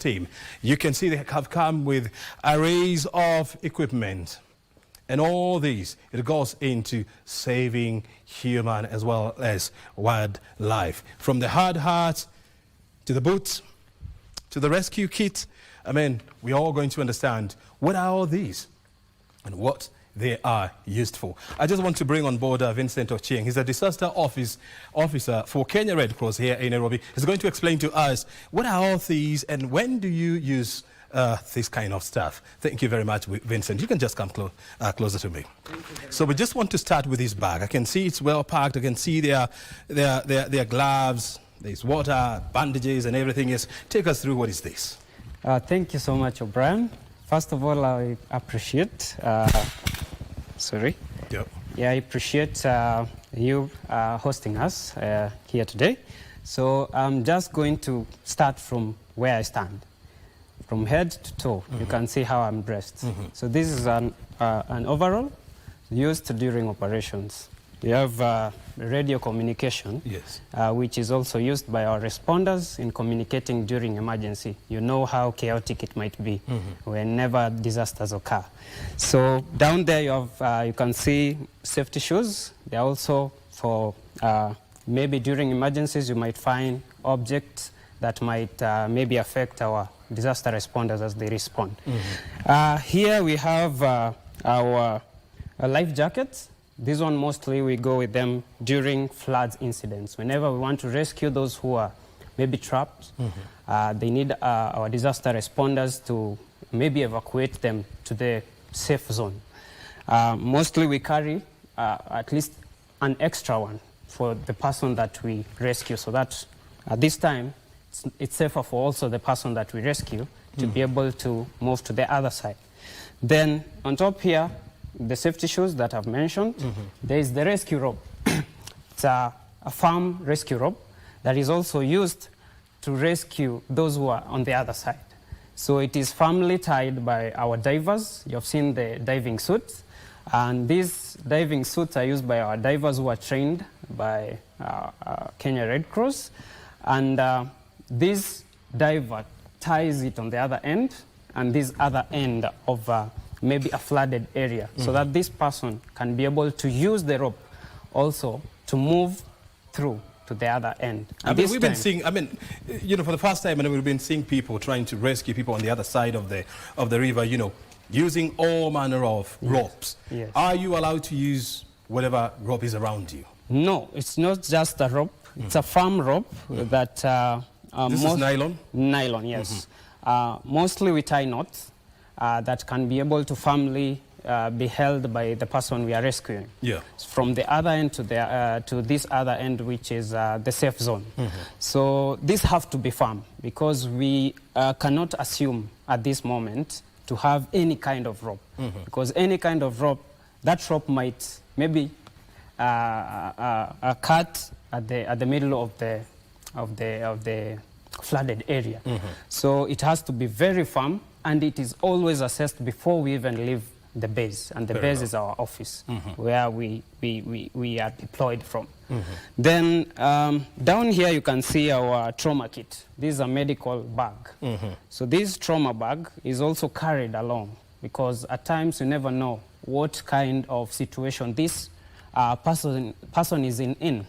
team. You can see they have come with arrays of equipment. And all these, it goes into saving human as well as wildlife. From the hard hat to the boots to the rescue kit, I mean, we're all going to understand what are all these and what they are used for. I just want to bring on board Vincent Ochieng. He's a disaster officer for Kenya Red Cross here in Nairobi. He's going to explain to us what are all these and when do you use this kind of stuff. Thank you very much, Vincent. You can just come closer to me. So we just want to start with this bag. I can see it's well packed. I can see their gloves, there's water, bandages and everything else. Take us through what is this. Thank you so much, O'Brien. First of all, I appreciate, sorry. Yep. Yeah, I appreciate you hosting us here today. So I'm just going to start from where I stand. From head to toe, you can see how I'm dressed. So this is an overall used during operations. We have radio communication, yes, which is also used by our responders in communicating during emergency. You know how chaotic it might be whenever disasters occur. So down there you can see safety shoes. They're also for maybe during emergencies you might find objects that might maybe affect our disaster responders as they respond. Here we have our life jackets. This one mostly we go with them during floods incidents. Whenever we want to rescue those who are maybe trapped, they need our disaster responders to maybe evacuate them to the safe zone. Mostly we carry at least an extra one for the person that we rescue, so that at this time it's safer for also the person that we rescue to be able to move to the other side. Then on top here, the safety shoes that I've mentioned, there is the rescue rope. It's a firm rescue rope that is also used to rescue those who are on the other side. So it is firmly tied by our divers. You've seen the diving suits. And these diving suits are used by our divers who are trained by Kenya Red Cross. And this diver ties it on the other end and this other end of maybe a flooded area, so that this person can be able to use the rope also to move through to the other end. I mean, we've been seeing, you know, for the first time, we've been seeing people trying to rescue people on the other side of the river, you know, using all manner of ropes. Yes. Are you allowed to use whatever rope is around you? No, it's not just a rope. It's a firm rope that... this is nylon? Nylon, yes. Mostly we tie knots that can be able to firmly be held by the person we are rescuing. Yeah. From the other end to this other end, which is the safe zone. So these have to be firm because we cannot assume at this moment to have any kind of rope. Because any kind of rope, that rope might maybe cut at the middle of the flooded area. So it has to be very firm, and it is always assessed before we even leave the base, and the base is our office where we are deployed from. Then down here you can see our trauma kit. This is a medical bag. So this trauma bag is also carried along because at times you never know what kind of situation this person is in.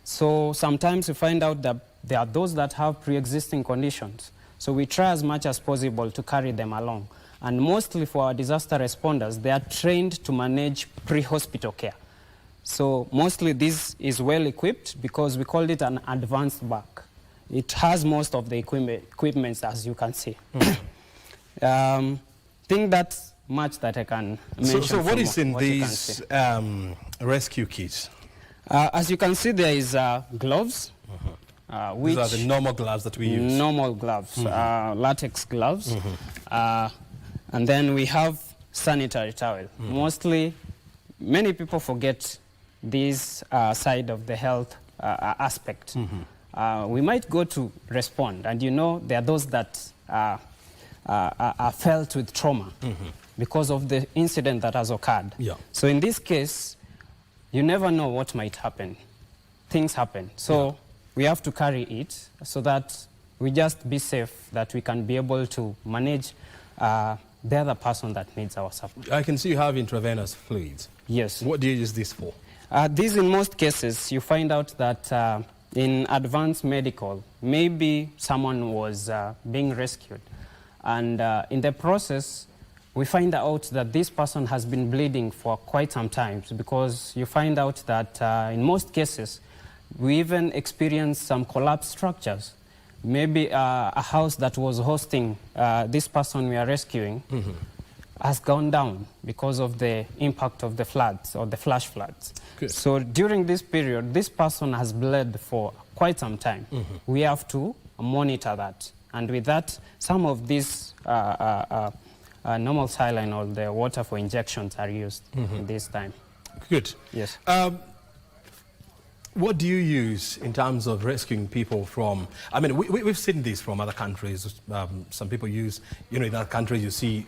So sometimes you find out that there are those that have pre-existing conditions. So we try as much as possible to carry them along. And mostly for our disaster responders, they are trained to manage pre-hospital care. So mostly this is well equipped because we call it an advanced bag. It has most of the equipment as you can see. Think that's much that I can mention. So what is in these rescue kits? As you can see, there is gloves. These are the normal gloves that we use. Normal gloves, latex gloves. And then we have sanitary towel. Mostly, many people forget this side of the health aspect. We might go to respond, and you know there are those that are felt with trauma because of the incident that has occurred. Yeah. So in this case, you never know what might happen. Things happen. So we have to carry it so that we just be safe that we can be able to manage the other person that needs our support. I can see you have intravenous fluids. Yes. What do you use this for? These, in most cases, you find out that in advanced medical, maybe someone was being rescued. And in the process, we find out that this person has been bleeding for quite some time, because you find out that in most cases, we even experience some collapsed structures. Maybe a house that was hosting this person we are rescuing has gone down because of the impact of the floods or the flash floods. Good. So during this period, this person has bled for quite some time. We have to monitor that. And with that, some of these normal saline or the water for injections are used in this time. Good. Yes. What do you use in terms of rescuing people from, I mean, we've seen this from other countries. Some people use, in other countries you see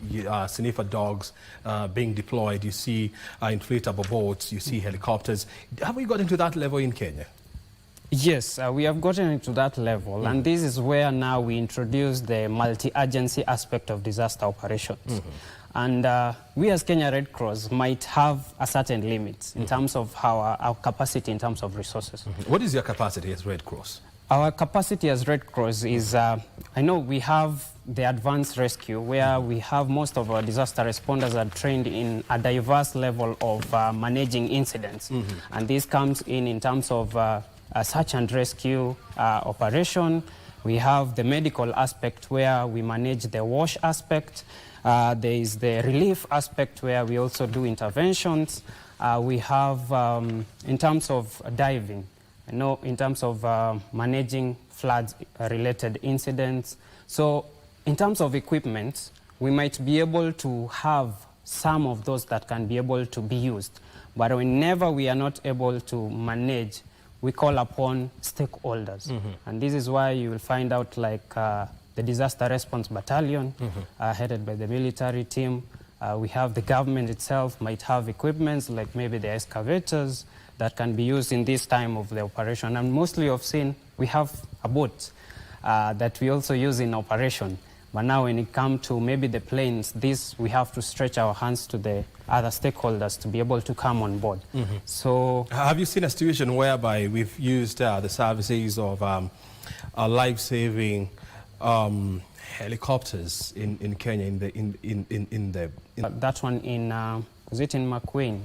sniffer dogs being deployed, you see inflatable boats, you see helicopters. Have we got into that level in Kenya? Yes, we have gotten into that level, and this is where now we introduce the multi-agency aspect of disaster operations. And we as Kenya Red Cross might have a certain limit in terms of our capacity in terms of resources. What is your capacity as Red Cross? Our capacity as Red Cross is, I know we have the advanced rescue, where we have most of our disaster responders are trained in a diverse level of managing incidents. And this comes in terms of a search and rescue operation. We have the medical aspect, where we manage the wash aspect. There is the relief aspect, where we also do interventions. We have, in terms of diving, in terms of managing flood-related incidents. So in terms of equipment, we might be able to have some of those that can be able to be used. But whenever we are not able to manage, we call upon stakeholders. And this is why you will find out, like, the Disaster Response Battalion, headed by the military team. We have the government itself might have equipments, like maybe the excavators, that can be used in this time of the operation. And mostly I've seen we have a boat that we also use in operation. But now when it comes to maybe the planes, this we have to stretch our hands to the other stakeholders to be able to come on board. So, have you seen a situation whereby we've used the services of life-saving helicopters in Kenya that one in was it in McQueen,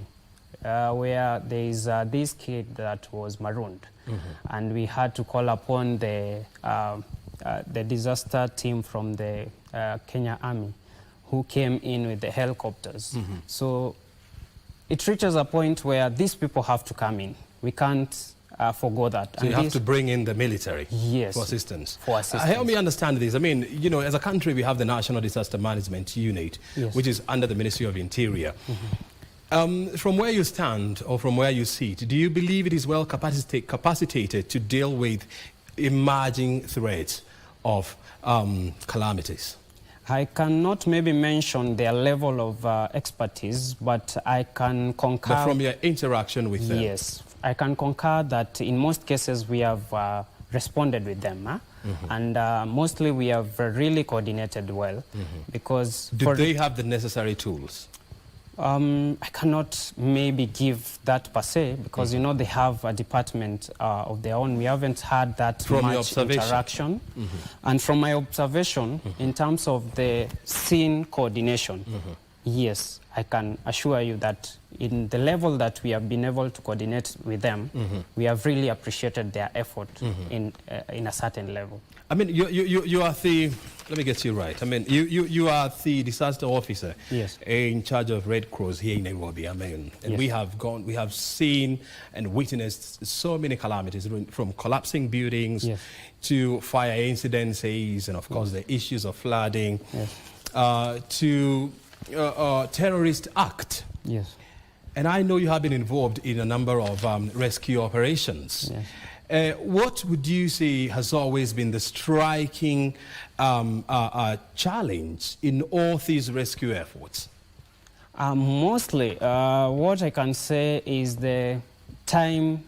where there is this kid that was marooned, and we had to call upon the disaster team from the Kenya Army, who came in with the helicopters. So it reaches a point where these people have to come in. We can't forgo that. So you have to bring in the military, yes, for assistance. Help me understand this. I mean, as a country, we have the National Disaster Management Unit, yes, which is under the Ministry of Interior. From where you stand or from where you sit, do you believe it is well capacitated to deal with emerging threats of calamities? I cannot maybe mention their level of expertise, but I can concur. But from your interaction with them? Yes, I can concur that in most cases we have responded with them. And mostly we have really coordinated well. Because do they have the necessary tools? I cannot maybe give that per se, because they have a department of their own. We haven't had that much interaction. And from my observation, in terms of the scene coordination, yes, I can assure you that in the level that we have been able to coordinate with them, we have really appreciated their effort in a certain level. I mean, you are the, let me get you right. I mean, you are the disaster officer, yes, in charge of Red Cross here in Nairobi. I mean, and yes, we have seen and witnessed so many calamities, from collapsing buildings, yes, to fire incidents, and of course the issues of flooding, yes, to terrorist act. Yes. And I know you have been involved in a number of rescue operations. Yes. What would you say has always been the striking challenge in all these rescue efforts? Mostly, what I can say is the time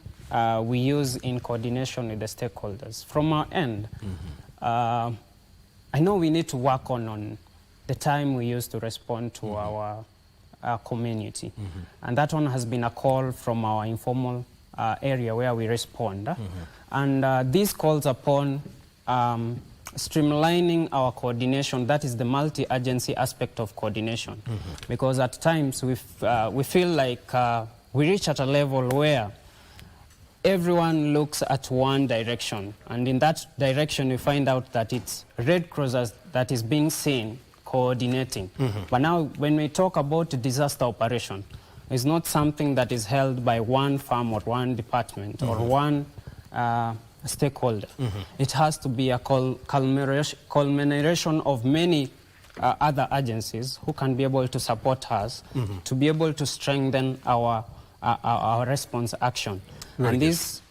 we use in coordination with the stakeholders. From our end, I know we need to work on the time we use to respond to our community. And that one has been a call from our informal area where we respond. And this calls upon streamlining our coordination. That is the multi-agency aspect of coordination. Because at times we feel like we reach at a level where everyone looks at one direction, and in that direction we find out that it's Red Cross that is being seen coordinating. But now when we talk about disaster operation, it's not something that is held by one firm or one department or one stakeholder. It has to be a culmination of many other agencies who can be able to support us to be able to strengthen our response action. And this,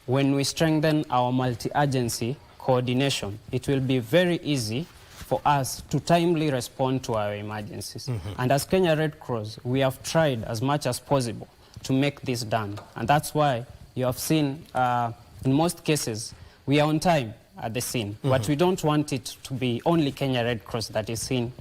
when we strengthen our multi-agency coordination, it will be very easy for us to timely respond to our emergencies. And as Kenya Red Cross, we have tried as much as possible to make this done. And that's why you have seen, in most cases, we are on time at the scene. But we don't want it to be only Kenya Red Cross that is seen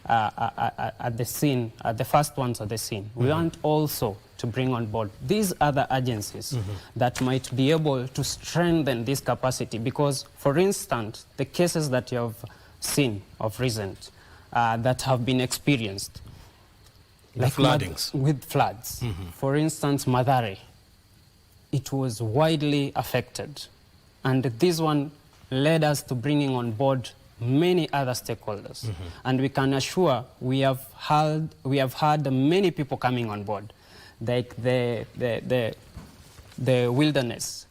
at the scene, at the first ones at the scene. We want also to bring on board these other agencies that might be able to strengthen this capacity. Because, for instance, the cases that you have seen of recent that have been experienced, like floodings. With floods. For instance, Mathare, it was widely affected. And this one led us to bringing on board many other stakeholders. And we can assure we have had many people coming on board, like the wilderness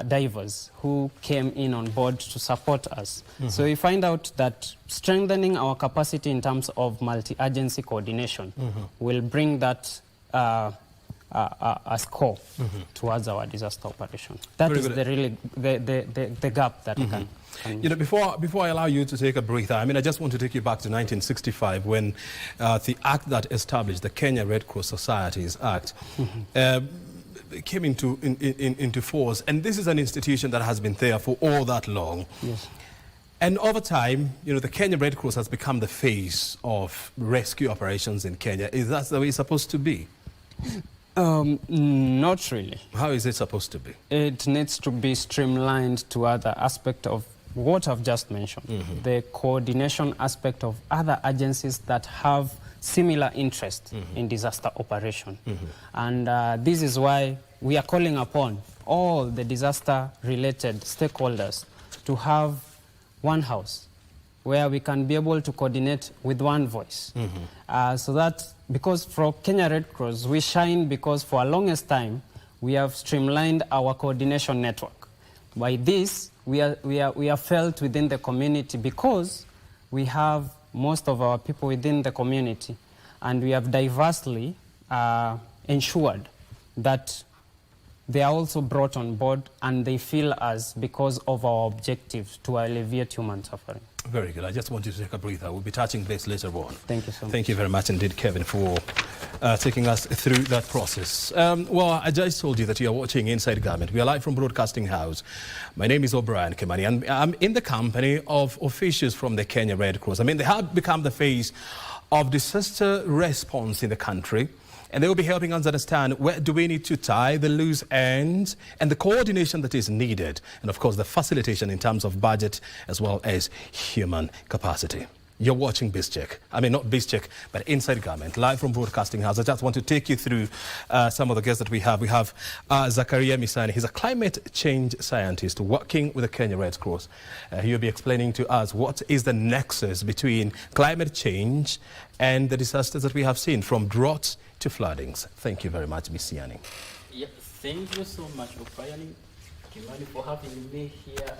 divers who came in on board to support us. So we find out that strengthening our capacity in terms of multi-agency coordination will bring that a score towards our disaster operation. That is the gap that we can. You know, before I allow you to take a breather, I mean, I just want to take you back to 1965 when the act that established the Kenya Red Cross Societies Act came into force. And this is an institution that has been there for all that long. Yes. And over time, you know, the Kenya Red Cross has become the face of rescue operations in Kenya. Is that the way it's supposed to be? Not really. How is it supposed to be? It needs to be streamlined to other aspect of what I've just mentioned. The coordination aspect of other agencies that have similar interest in disaster operation. And this is why we are calling upon all the disaster-related stakeholders to have one house where we can be able to coordinate with one voice. So that, because for Kenya Red Cross, we shine because for the longest time, we have streamlined our coordination network. By this, we are felt within the community because we have most of our people within the community, and we have diversely ensured that they are also brought on board and they feel us because of our objective to alleviate human suffering. Very good. I just want you to take a breather. We'll be touching base later on. Thank you so much. Thank you very much indeed, Kevin, for taking us through that process. Well, I just told you that you are watching Inside Government. We are live from Broadcasting House. My name is O'Brien Kimani, and I'm in the company of officials from the Kenya Red Cross. I mean, they have become the face of disaster response in the country, and they will be helping us understand where do we need to tie the loose ends and the coordination that is needed, and of course the facilitation in terms of budget as well as human capacity. You're watching BizCheck. I mean, not BizCheck, but Inside Government, live from Broadcasting House. I just want to take you through some of the guests that we have. We have Zakaria Misani. He's a climate change scientist working with the Kenya Red Cross. He'll be explaining to us what is the nexus between climate change and the disasters that we have seen, from droughts to floodings. Thank you very much, Misani. Yeah, thank you so much, O'Brien Kimani, for having me here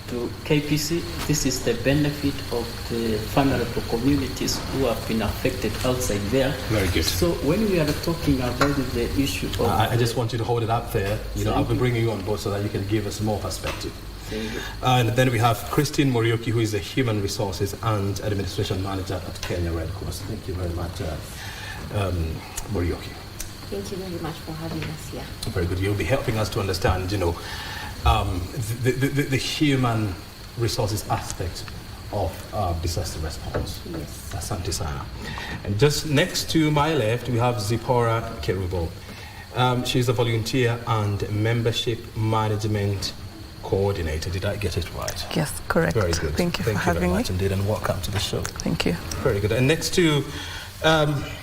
to KPC. This is the benefit of the vulnerable communities who have been affected outside there. Very good. So when we are talking about the issue of... I just want you to hold it up there. You know, I'll be bringing you on board so that you can give us more perspective. Thank you. And then we have Christine Morioki, who is the Human Resources and Administration Manager at Kenya Red Cross. Thank you very much, Morioki. Thank you very much for having us here. Very good. You'll be helping us to understand, you know, the human resources aspect of disaster response. Yes. Asante sana. And just next to my left, we have Zipporah Kerubo. She's a volunteer and membership management coordinator. Did I get it right? Yes, correct. Very good. Thank you for having very me. much indeed, and welcome to the show. Thank you. Very good. And next to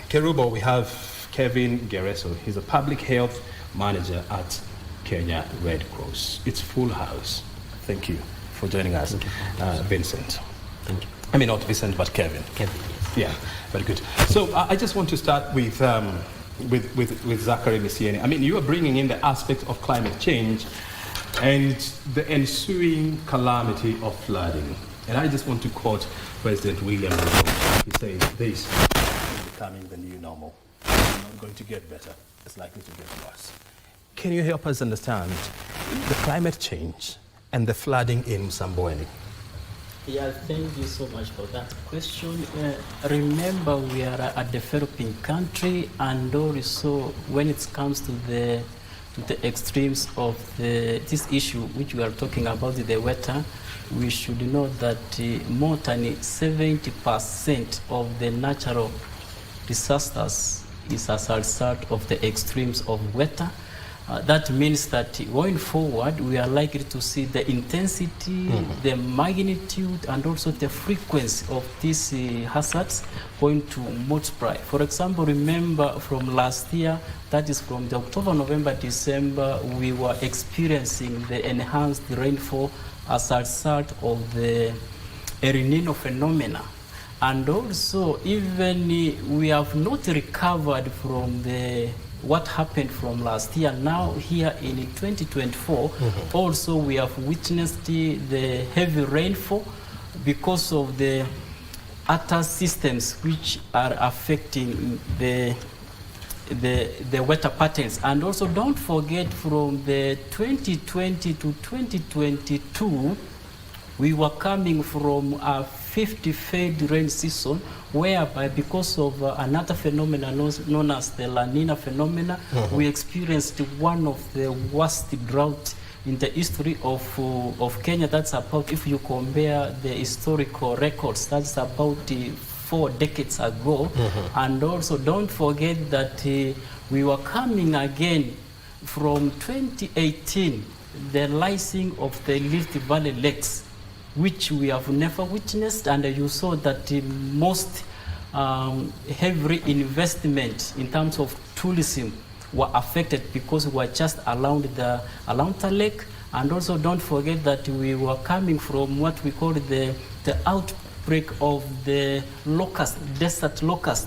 Kerubo, we have Kevin Gereso. He's a public health manager at Kenya Red Cross. It's full house. Thank you for joining us, Vincent. Thank you. I mean, not Vincent, but Kevin. Kevin, yes. Yeah, very good. So I just want to start with Zachary Misieni. I mean, you are bringing in the aspect of climate change and the ensuing calamity of flooding. And I just want to quote President William Ruto. He says, this is becoming the new normal. It's not going to get better. It's likely to get worse. Can you help us understand the climate change and the flooding in Msambweni? Yeah, thank you so much for that question. Remember, we are a developing country, and also when it comes to the extremes of this issue, which we are talking about, the weather, we should know that more than 70% of the natural disasters is as a result of the extremes of weather. That means that going forward, we are likely to see the intensity, the magnitude, and also the frequency of these hazards going to multiply. For example, remember from last year, that is from the October, November, December, we were experiencing the enhanced rainfall as a result of the El Nino phenomena. And also, even we have not recovered from what happened from last year. Now here in 2024, also we have witnessed the heavy rainfall because of the other systems which are affecting the weather patterns. And also don't forget, from the 2020 to 2022, we were coming from a 50-fade rain season, whereby because of another phenomenon known as the La Nina phenomena, we experienced one of the worst drought in the history of Kenya. That's about, if you compare the historical records, that's about 4 decades ago. And also don't forget that we were coming again from 2018, the rising of the Rift Valley lakes, which we have never witnessed. And you saw that the most heavy investment in terms of tourism were affected because we were just around the lake. And also don't forget that we were coming from what we call the outbreak of the desert locust,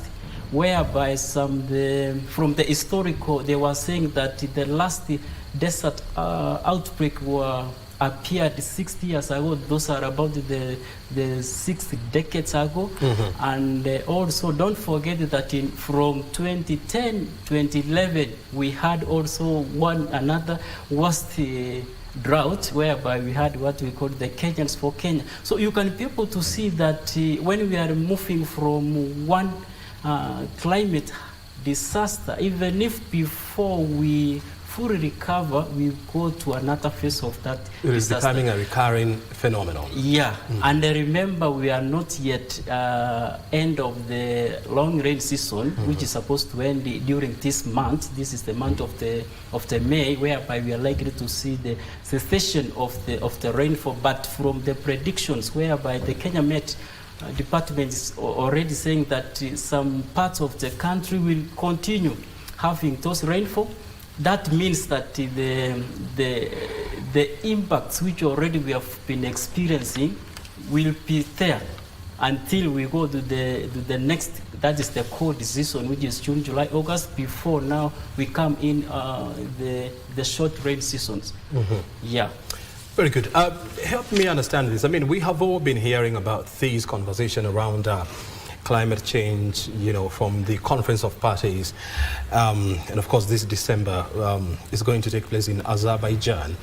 whereby from the historical, they were saying that the last desert outbreak appeared 60 years ago. Those are about the 6 decades ago. And also don't forget that from 2010 2011 we had also another worst drought, whereby we had what we call the Kenyans for Kenya. So you can be able to see that when we are moving from one climate disaster, even if before we fully recover, we go to another phase of that It is disaster. becoming a recurring phenomenon. Yeah, and remember, we are not yet end of the long rain season, which is supposed to end during this month. This is the month of the May, whereby we are likely to see the cessation of the rainfall. But from the predictions, whereby the Kenya Met Department is already saying that some parts of the country will continue having those rainfall. That means that the impacts which already we have been experiencing will be there until we go to the next, that is the cold season, which is June, July, August. Before now we come in the short rain seasons. Yeah. Very good. Help me understand this. I mean, we have all been hearing about these conversation around climate change, you know, from the Conference of Parties. And of course, this December is going to take place in Azerbaijan.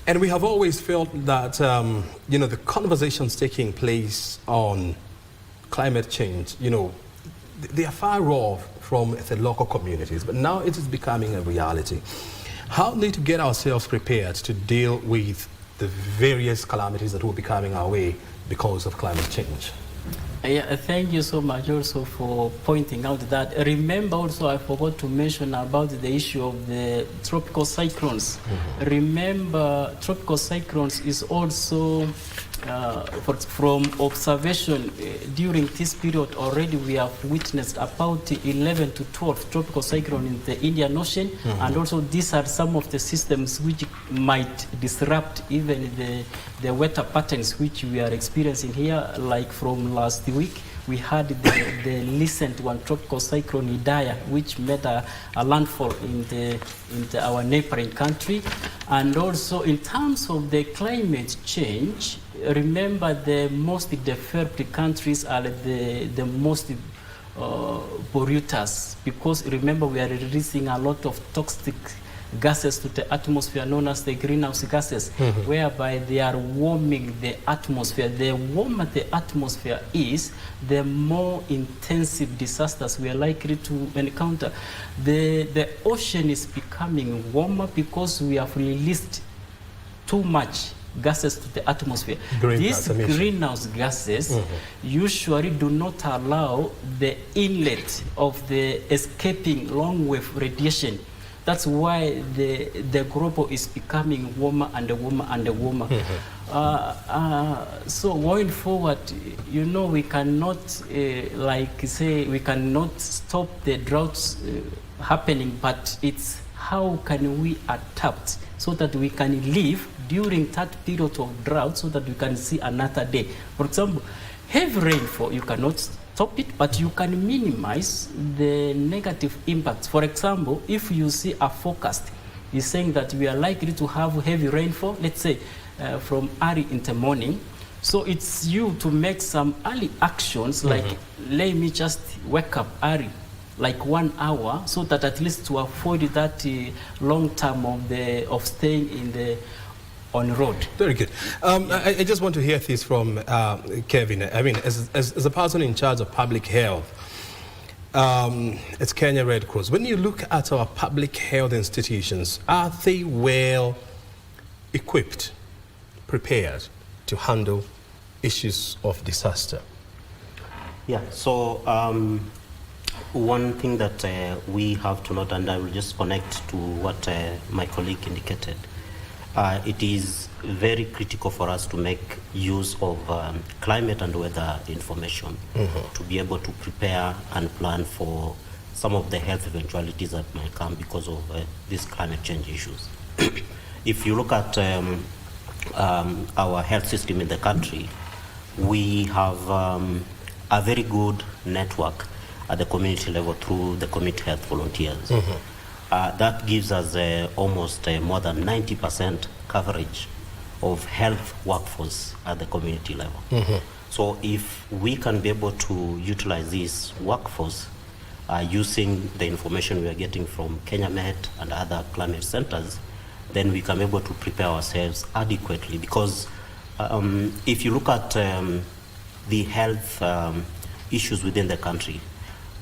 And we have always felt that, you know, the conversations taking place on climate change, you know, they are far off from the local communities, but now it is becoming a reality. How need to get ourselves prepared to deal with the various calamities that will be coming our way because of climate change? Yeah, thank you so much also for pointing out that. Remember also, I forgot to mention about the issue of the tropical cyclones. Remember, tropical cyclones is also, from observation during this period already we have witnessed about 11 to 12 tropical cyclones in the Indian Ocean, and also these are some of the systems which might disrupt even the weather patterns which we are experiencing here. Like from last week, we had the recent one, tropical cyclone Idaya, which made a landfall in our neighboring country. And also in terms of the climate change, remember the most developed countries are the most polluters, because remember we are releasing a lot of toxic gases to the atmosphere known as the greenhouse gases, whereby they are warming the atmosphere. The warmer the atmosphere is, the more intensive disasters we are likely to encounter. The ocean is becoming warmer because we have released too much gases to the atmosphere. These greenhouse gases usually do not allow the inlet of the escaping long wave radiation. That's why the global is becoming warmer and warmer and warmer. So going forward, you know, we cannot, we cannot stop the droughts happening, but it's how can we adapt so that we can live during that period of drought, so that we can see another day. For example, heavy rainfall, you cannot stop it, but you can minimize the negative impacts. For example, if you see a forecast is saying that we are likely to have heavy rainfall, let's say from early in the morning, so it's you to make some early actions, like let me just wake up early, like 1 hour, so that at least to avoid that long term of staying on road. Very good. I just want to hear this from Kevin. I mean, as a person in charge of public health, it's Kenya Red Cross. When you look at our public health institutions, are they well equipped, prepared to handle issues of disaster? Yeah, so one thing that we have to note, and I will just connect to what my colleague indicated, it is very critical for us to make use of climate and weather information to be able to prepare and plan for some of the health eventualities that might come because of these climate change issues. If you look at our health system in the country, we have a very good network at the community level through the community health volunteers. That gives us almost more than 90% coverage of health workforce at the community level. So if we can be able to utilize this workforce using the information we are getting from Kenya Met and other climate centers, then we can be able to prepare ourselves adequately. Because if you look at the health issues within the country,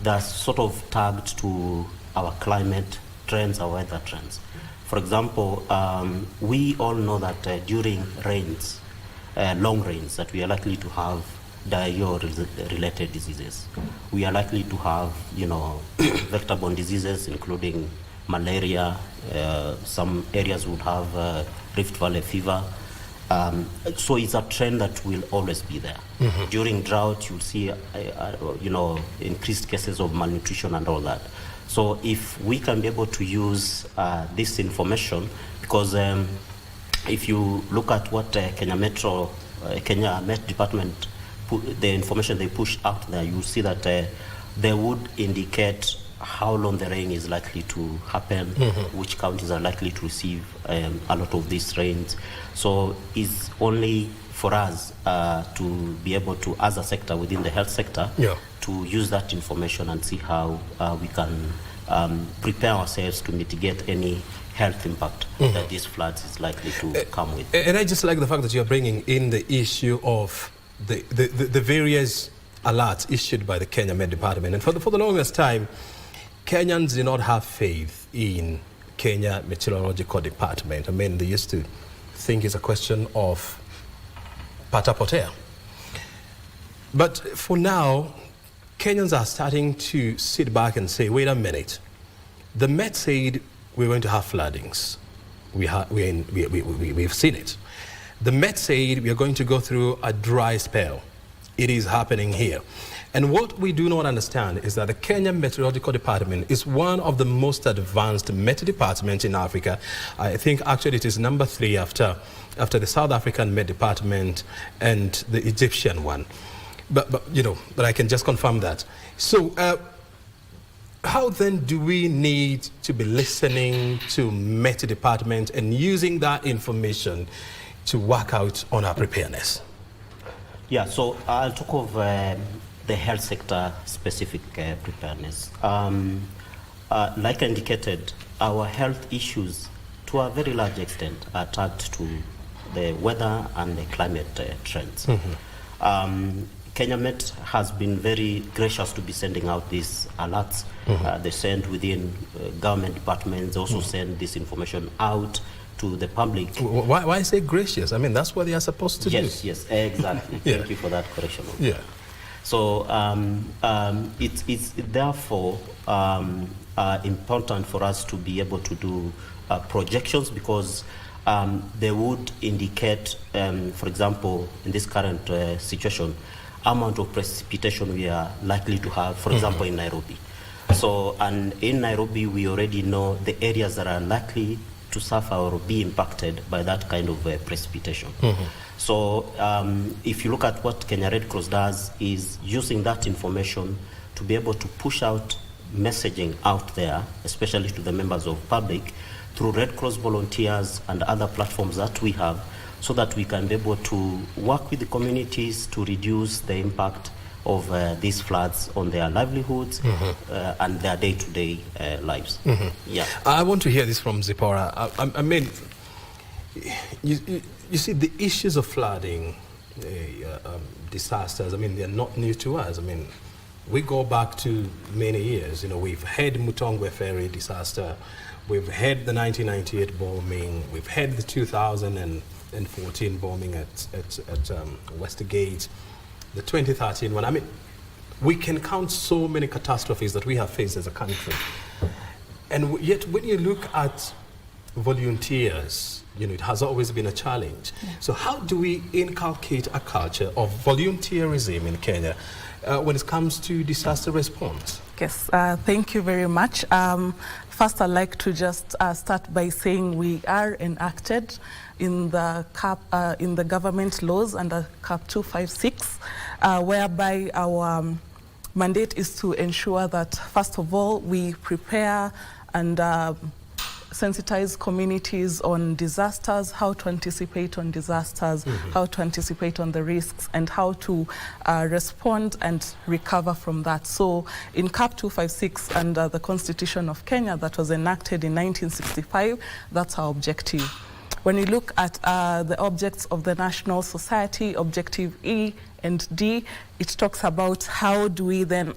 they're sort of tagged to our climate trends, our weather trends. For example, we all know that during rains, long rains, that we are likely to have diarrhea-related diseases. We are likely to have, vector-borne diseases, including malaria. Some areas would have Rift Valley fever. So it's a trend that will always be there. During drought, you'll see, increased cases of malnutrition and all that. So if we can be able to use this information, because if you look at what Kenya Met Department, the information they push out there, you see that they would indicate how long the rain is likely to happen, which counties are likely to receive a lot of these rains. So it's only for us to be able to, as a sector within the health sector, to use that information and see how we can prepare ourselves to mitigate any health impact that these floods is likely to come with. And I just like the fact that you're bringing in the issue of the various alerts issued by the Kenya Met Department. And for the longest time, Kenyans did not have faith in Kenya Meteorological Department. I mean, they used to think it's a question of pata-potea. But for now, Kenyans are starting to sit back and say, wait a minute. The Met said we're going to have floodings. We've seen it. The Met said we are going to go through a dry spell. It is happening here. And what we do not understand is that the Kenya Meteorological Department is one of the most advanced Met departments in Africa. I think actually it is number 3 after the South African Met Department and the Egyptian one. But I can just confirm that. So how then do we need to be listening to Met Department and using that information to work out on our preparedness? Yeah, so I'll talk of the health sector specific preparedness. Like I indicated, our health issues to a very large extent are tagged to the weather and the climate trends. Kenya Met has been very gracious to be sending out these alerts. They send within government departments, they also send this information out to the public. Why say gracious? I mean, that's what they are supposed to do. Yes, exactly. Thank you for that correction. Yeah. So it's therefore important for us to be able to do projections, because they would indicate, for example, in this current situation, amount of precipitation we are likely to have, for example, in Nairobi. So, and in Nairobi, we already know the areas that are likely to suffer or be impacted by that kind of precipitation. So if you look at what Kenya Red Cross does, is using that information to be able to push out messaging out there, especially to the members of public, through Red Cross volunteers and other platforms that we have, so that we can be able to work with the communities to reduce the impact of these floods on their livelihoods and their day-to-day lives. Yeah. I want to hear this from Zipporah. I mean, you see, the issues of flooding, disasters, I mean, they're not new to us. I mean, we go back to many years. We've had Mutongwe Ferry disaster, we've had the 1998 bombing, we've had the 2014 bombing at Westgate, the 2013 one. I mean, we can count so many catastrophes that we have faced as a country. And yet, when you look at volunteers, it has always been a challenge. Yeah. So how do we inculcate a culture of volunteerism in Kenya when it comes to disaster response? Yes, thank you very much. First, I'd like to just start by saying we are enacted in the government laws under CAP 256, whereby our mandate is to ensure that, first of all, we prepare and sensitize communities on disasters, how to anticipate on disasters, how to anticipate on the risks, and how to respond and recover from that. So in CAP 256 under the Constitution of Kenya that was enacted in 1965, that's our objective. When you look at the objects of the National Society, Objective E and D, it talks about how do we then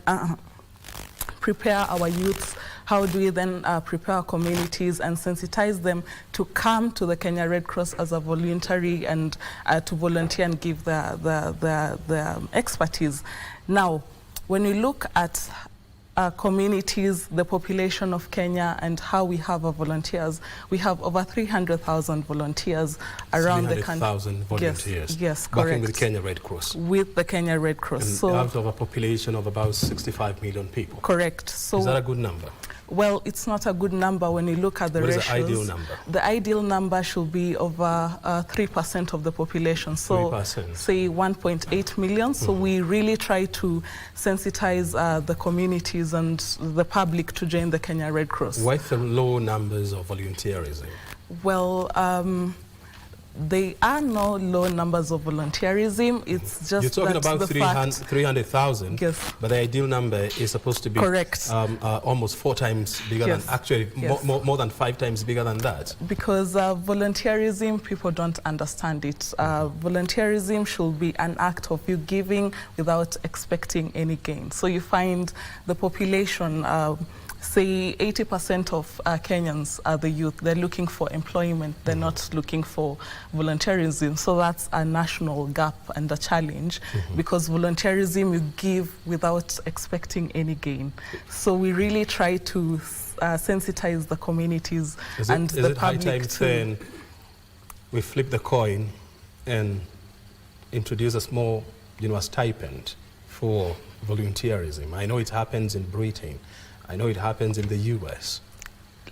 prepare our youths, how do we then prepare our communities and sensitize them to come to the Kenya Red Cross as a voluntary and to volunteer and give the expertise. Now, when we look at communities, the population of Kenya, and how we have our volunteers, we have over 300,000 volunteers around the country. 300,000 volunteers? Yes, correct. Working with the Kenya Red Cross? With the Kenya Red Cross. And so, out of a population of about 65 million people? Correct. So, is that a good number? Well, it's not a good number when you look at the ratios. What is the ideal number? The ideal number should be over 3% of the population. So 3%. Say 1.8 million. So we really try to sensitize the communities and the public to join the Kenya Red Cross. Why the low numbers of volunteerism? Well, there are no low numbers of volunteerism. It's just you're talking about 300,000, yes, but the ideal number is supposed to be correct. Almost 4 times bigger than, actually more than 5 times bigger than that. Because volunteerism, people don't understand it. Volunteerism should be an act of you giving without expecting any gain. So you find the population say 80% of Kenyans are the youth. They're looking for employment. They're not looking for volunteerism. So that's a national gap and a challenge, because volunteerism, you give without expecting any gain. So we really try to sensitize the communities and the Is it high public time to... then we flip the coin and introduce a small, a stipend for volunteerism? I know it happens in Britain. I know it happens in the US.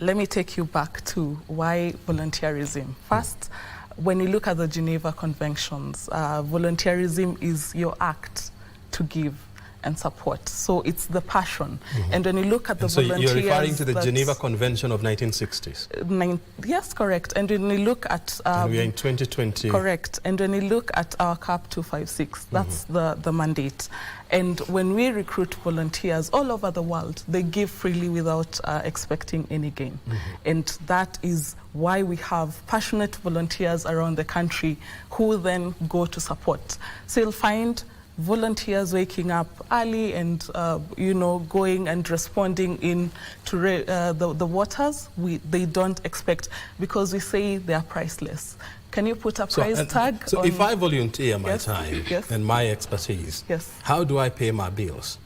Let me take you back to why volunteerism. First, when you look at the Geneva Conventions, volunteerism is your act to give and support. So it's the passion. And when you look at the volunteers... So you're referring to the Geneva Convention of 1960s? Yes, correct. And when you look at... and we are in 2020. Correct. And when you look at our CAP 256, that's the mandate. And when we recruit volunteers all over the world, they give freely without expecting any gain. And that is why we have passionate volunteers around the country who then go to support. So you'll find volunteers waking up early and, going and responding in to the waters they don't expect, because we say they are priceless. Can you put a price tag? So if I volunteer my Yes, time yes. and my expertise, Yes. how do I pay my bills?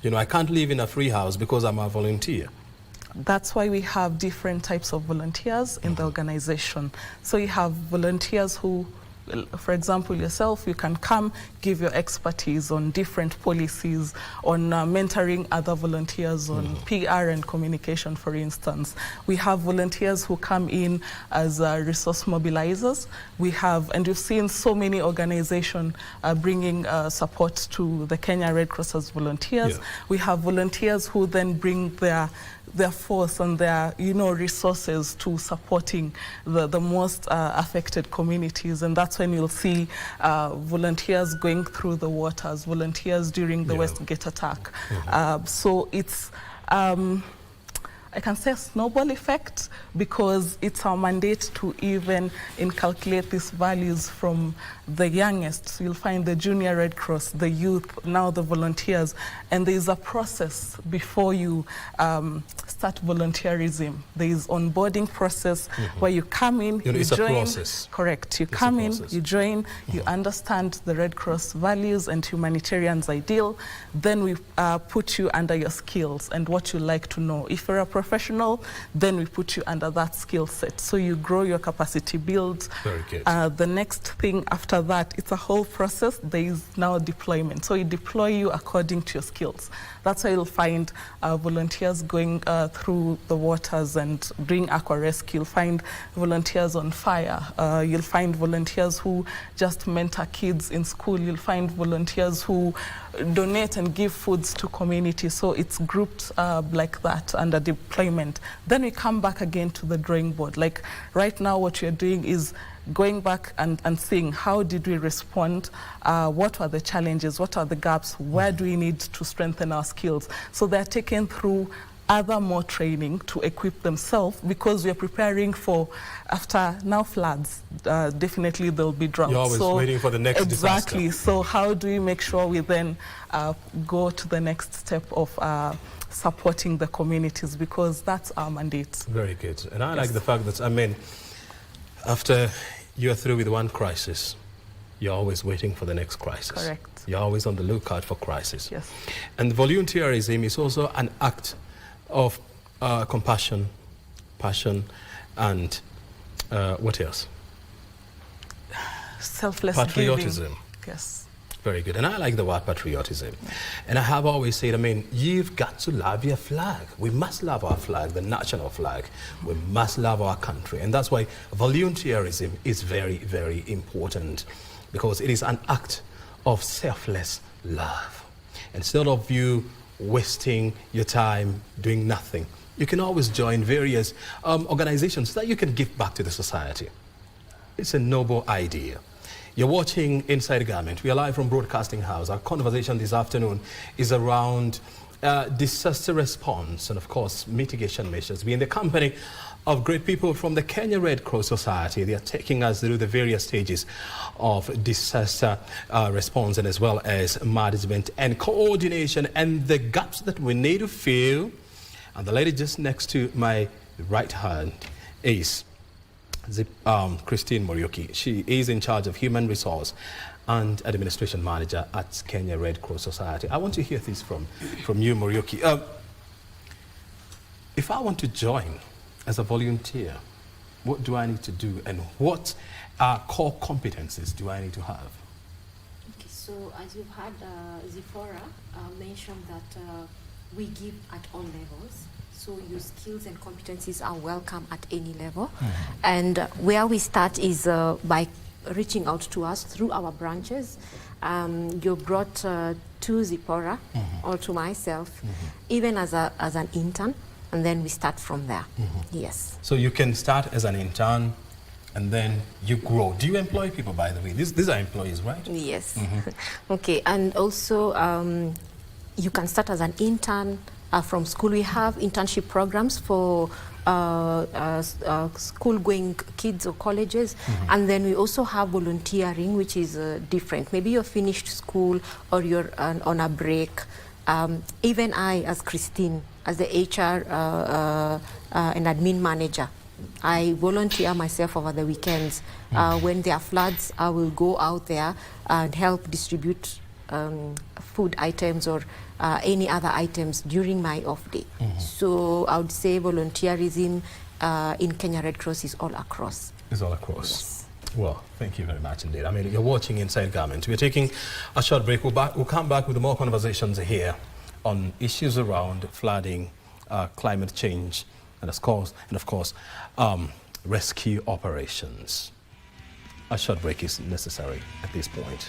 I can't live in a free house because I'm a volunteer. That's why we have different types of volunteers in the organization. So you have volunteers who, for example, yourself, you can come give your expertise on different policies, on mentoring other volunteers on PR and communication, for instance. We have volunteers who come in as resource mobilizers. We have, and you've seen so many organizations bringing support to the Kenya Red Cross as volunteers. Yeah. We have volunteers who then bring their force and their resources to supporting the most affected communities, and that's when you'll see volunteers going through the waters, volunteers during the Westgate attack. So it's I can say a snowball effect, because it's our mandate to even inculcate these values from the youngest. You'll find the Junior Red Cross, the youth, now the volunteers, and there's a process before you start volunteerism. There is onboarding process where you come in, you it's join. A process. Correct. You come in, you join, you understand the Red Cross values and humanitarian's ideal. Then we put you under your skills and what you like to know. If you're a professional, then we put you under that skill set. So you grow your capacity, build. Very good. The next thing after that, it's a whole process. There is now deployment. So you deploy you according to your skills. That's why you'll find volunteers going through the waters and doing aqua rescue. You'll find volunteers on fire. You'll find volunteers who just mentor kids in school. You'll find volunteers who donate and give foods to community. So it's grouped like that under deployment. Then we come back again to the drawing board. Like right now, what you're doing is going back and seeing how did we respond, what were the challenges, what are the gaps, where do we need to strengthen our skills. So they're taken through other more training to equip themselves, because we are preparing for, after now floods, definitely there'll be droughts. You're always waiting for the next exactly. disaster. So how do we make sure we then go to the next step of supporting the communities, because that's our mandate. Very good. And I like the fact that, after you're through with one crisis, you're always waiting for the next crisis. Correct. You're always on the lookout for crisis. Yes. And volunteerism is also an act of compassion, passion, and what else? Selfless patriotism. giving. Yes. Very good. And I like the word patriotism. And I have always said, you've got to love your flag. We must love our flag, the national flag. We must love our country. And that's why volunteerism is very, very important, because it is an act of selfless love. Instead of you wasting your time doing nothing, you can always join various organizations that you can give back to the society. It's a noble idea. You're watching Inside the Garment. We are live from Broadcasting House. Our conversation this afternoon is around disaster response and, of course, mitigation measures. We're in the company of great people from the Kenya Red Cross Society. They are taking us through the various stages of disaster response, and as well as management and coordination, and the gaps that we need to fill And the lady just next to my right hand is Christine Muriuki. She is in charge of Human Resource and Administration Manager at Kenya Red Cross Society. I want to hear this from you, Muriuki. If I want to join as a volunteer, what do I need to do, and what core competencies do I need to have? Okay, so as you've heard Zipporah mention that we give at all levels. So your skills and competencies are welcome at any level. And where we start is by reaching out to us through our branches. You brought to Zipporah or to myself, even as an intern, and then we start from there. Yes. So you can start as an intern, and then you grow. Do you employ people, by the way? These are employees, right? Yes. Okay, and also you can start as an intern from school. We have internship programs for school-going kids or colleges, and then we also have volunteering, which is different. Maybe you're finished school or you're on a break. Even I, as Christine, as the HR and admin manager, I volunteer myself over the weekends. When there are floods, I will go out there and help distribute food items or any other items during my off day. So I would say volunteerism in Kenya Red Cross is all across. It's all across. Yes. Well, thank you very much indeed. I mean, you're watching Inside Garment. We're taking a short break. We'll come back with more conversations here on issues around flooding, climate change, and of course, rescue operations. A short break is necessary at this point.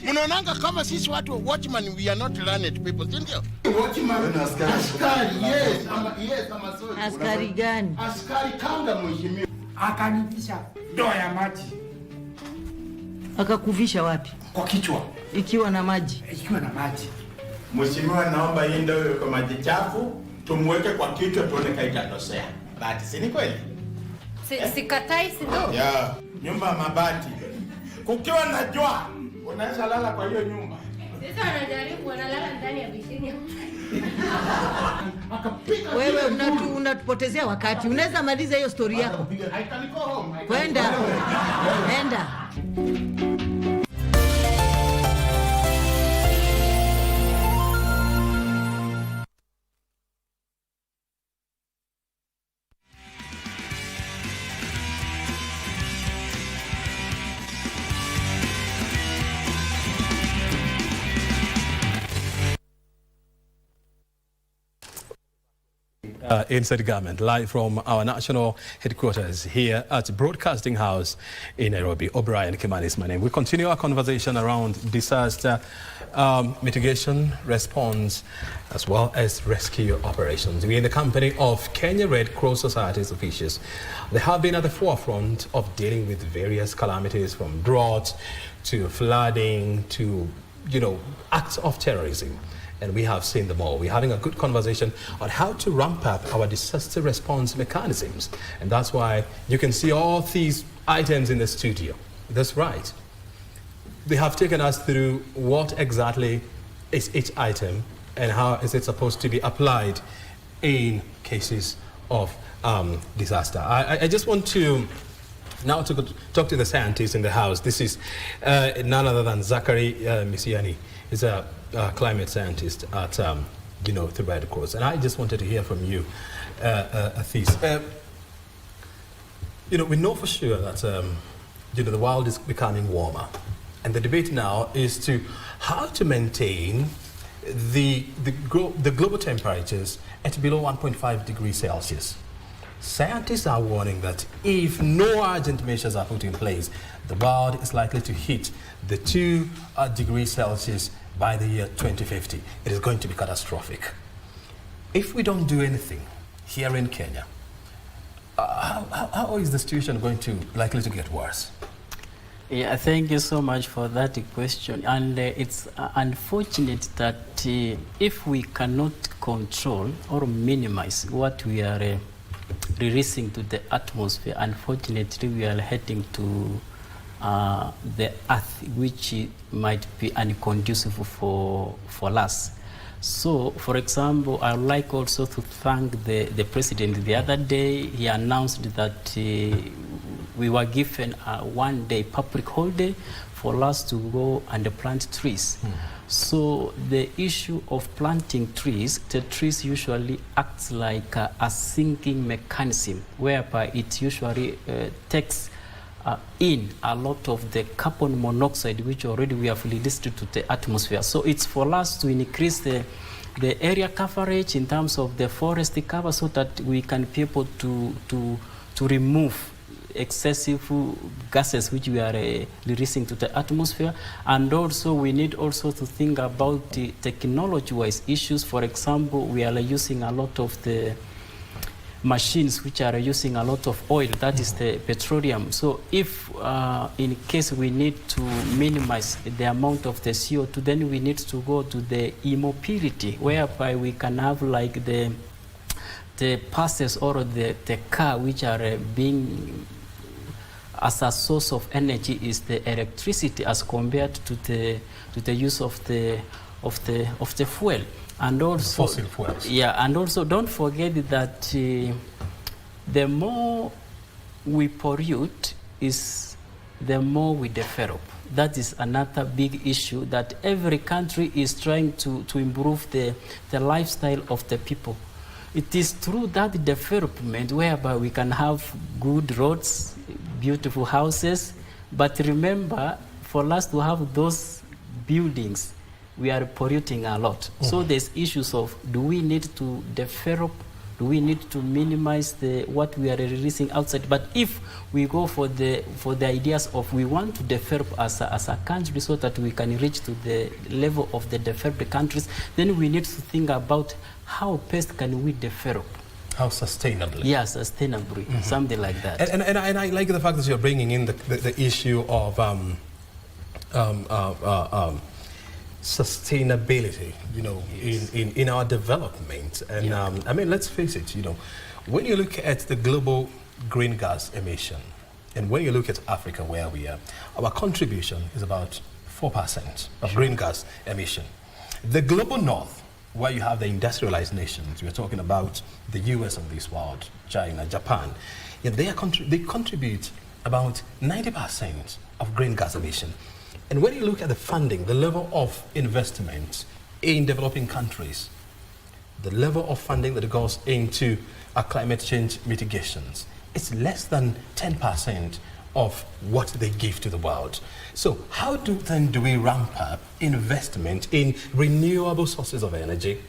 Unaonanga kama sisi watu watchman, we are not learned people, ndio? Watchman askari, yes, ama soja. Askari gani? Askari kanga mheshimiwa. Akanipisha ndoo ya maji. Akakuvisha wapi? Kwa kichwa. Ikiwa na maji? Ikiwa na maji. Mheshimiwa, naomba hii ndoo kwa maji chafu tumweke kwa kichwa tuone kaitatosea. Bati, si ni kweli? Sikatai, si ndo? Ya, nyumba ya mabati. Kukiwa na jua, unaweza lala kwa hiyo nyumba. Sasa wanajaribu wanalala ndani ya bishini. Wewe unatupotezea wakati. Unaweza maliza hiyo story yako. I can go home. Kwenda. Enda. Inside Garment, live from our national headquarters here at Broadcasting House in Nairobi. O'Brien Kimani is my name. We continue our conversation around disaster mitigation, response, as well as rescue operations. We're in the company of Kenya Red Cross Society's officials. They have been at the forefront of dealing with various calamities, from drought to flooding to, acts of terrorism. And we have seen them all. We're having a good conversation on how to ramp up our disaster response mechanisms. And that's why you can see all these items in the studio. That's right. They have taken us through what exactly is each item and how is it supposed to be applied in cases of disaster. I just want to now to talk to the scientists in the house. This is none other than Zachary Misiani. He's a climate scientist at the Red Cross, and I just wanted to hear from you, Athis. We know for sure that the world is becoming warmer, and the debate now is to how to maintain the global temperatures at below 1.5 degrees Celsius. Scientists are warning that if no urgent measures are put in place, the world is likely to hit the 2 degrees Celsius by the year 2050. It is going to be catastrophic. If we don't do anything here in Kenya, how is the situation likely to get worse? Yeah, thank you so much for that question. And it's unfortunate that if we cannot control or minimize what we are releasing to the atmosphere, unfortunately we are heading to the earth, which might be unconducive for us. So, for example, I would like also to thank the president. The other day, he announced that we were given a one-day public holiday for us to go and plant trees. So the issue of planting trees, the trees usually acts like a sinking mechanism, whereby it usually takes in a lot of the carbon monoxide, which already we have released to the atmosphere. So it's for us to increase the area coverage in terms of the forest cover, so that we can be able to remove excessive gases which we are releasing to the atmosphere. And also we need also to think about the technology-wise issues. For example, we are using a lot of the machines which are using a lot of oil, that is the petroleum. So if in case we need to minimize the amount of the CO2, then we need to go to the e-mobility, whereby we can have like the buses or the car which are being as a source of energy is the electricity as compared to the use of the fuel. And also fossil fuels. Yeah, and also don't forget that the more we pollute is the more we develop. That is another big issue, that every country is trying to improve the lifestyle of the people. It is through that development whereby we can have good roads, beautiful houses, but remember, for us to have those buildings, we are polluting a lot. So there's issues of, do we need to develop, do we need to minimize what we are releasing outside? But if we go for the ideas of we want to develop as a country so that we can reach to the level of the developed countries, then we need to think about how best can we develop. How sustainably? Yeah, sustainably, something like that. And I like the fact that you're bringing in the issue of sustainability, you know, yes, in our development. And yeah, I mean, let's face it, you know, when you look at the global green gas emission, and when you look at Africa, where we are, our contribution is about 4% of green gas emission. The global north, where you have the industrialized nations, we're talking about the US of this world, China, Japan, yeah, they contribute about 90% of green gas emission. And when you look at the funding, the level of investment in developing countries, the level of funding that goes into climate change mitigations, it's less than 10% of what they give to the world. So how do we ramp up investment in renewable sources of energy,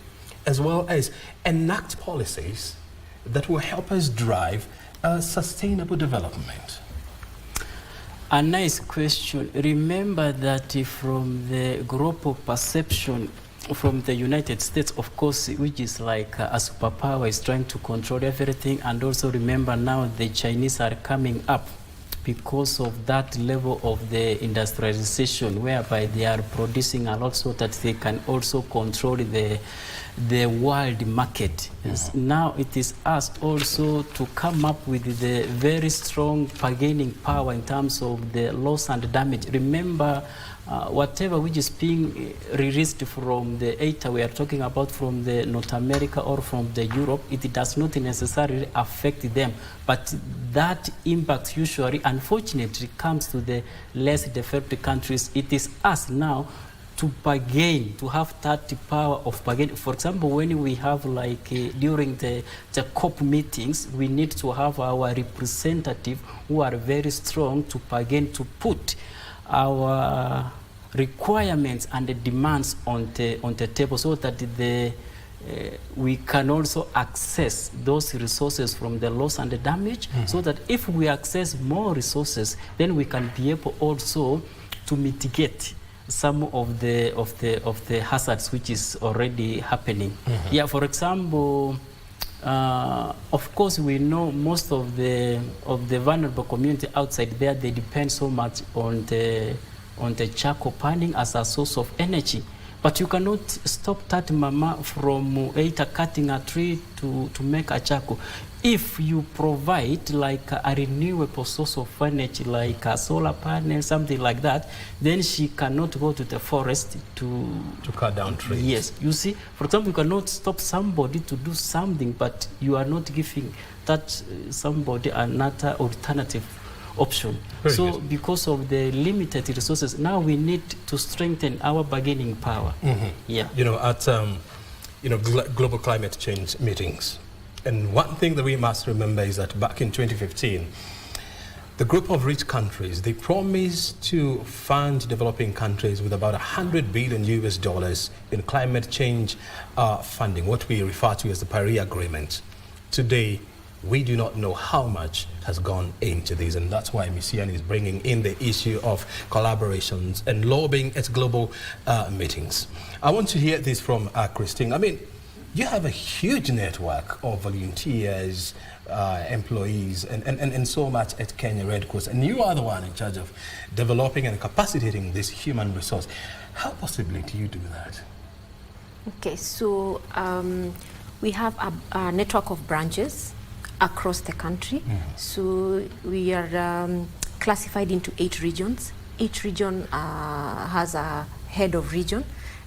as well as enact policies that will help us drive sustainable development? A nice question. Remember that from the global perception from the United States, of course, which is like a superpower, is trying to control everything. And also remember now the Chinese are coming up because of that level of the industrialization, whereby they are producing a lot so that they can also control the world market. Now it is us also to come up with the very strong bargaining power in terms of the loss and damage. Remember, whatever which is being released from the ETA, we are talking about from the North America or from the Europe, it does not necessarily affect them. But that impact usually, unfortunately, comes to the less developed countries. It is us now to bargain, to have that power of bargain. For example, when we have like during the COP meetings, we need to have our representative who are very strong to bargain, to put our requirements and the demands on the table, so that we can also access those resources from the loss and the damage, so that if we access more resources, then we can be able also to mitigate some of the hazards which is already happening. Yeah, for example, of course, we know most of the vulnerable community outside there, they depend so much on the charcoal burning as a source of energy. But you cannot stop that mama from either cutting a tree to make a charcoal. If you provide like a renewable source of energy, like a solar panel, something like that, then she cannot go to the forest to cut down trees. Yes, you see, for example, you cannot stop somebody to do something, but you are not giving that somebody another alternative option. Very so good. Because of the limited resources, now we need to strengthen our bargaining power. Yeah. You know, at global climate change meetings, and one thing that we must remember is that back in 2015, the group of rich countries, they promised to fund developing countries with about $100 billion in climate change funding, what we refer to as the Paris Agreement. Today, we do not know how much has gone into this, and that's why Ms. Yan is bringing in the issue of collaborations and lobbying at global meetings. I want to hear this from Christine. I mean, you have a huge network of volunteers, employees, and so much at Kenya Red Cross, and you are the one in charge of developing and capacitating this human resource. How possibly do you do that? Okay, so we have a network of branches across the country. So we are classified into 8 regions. Each region has a head of region,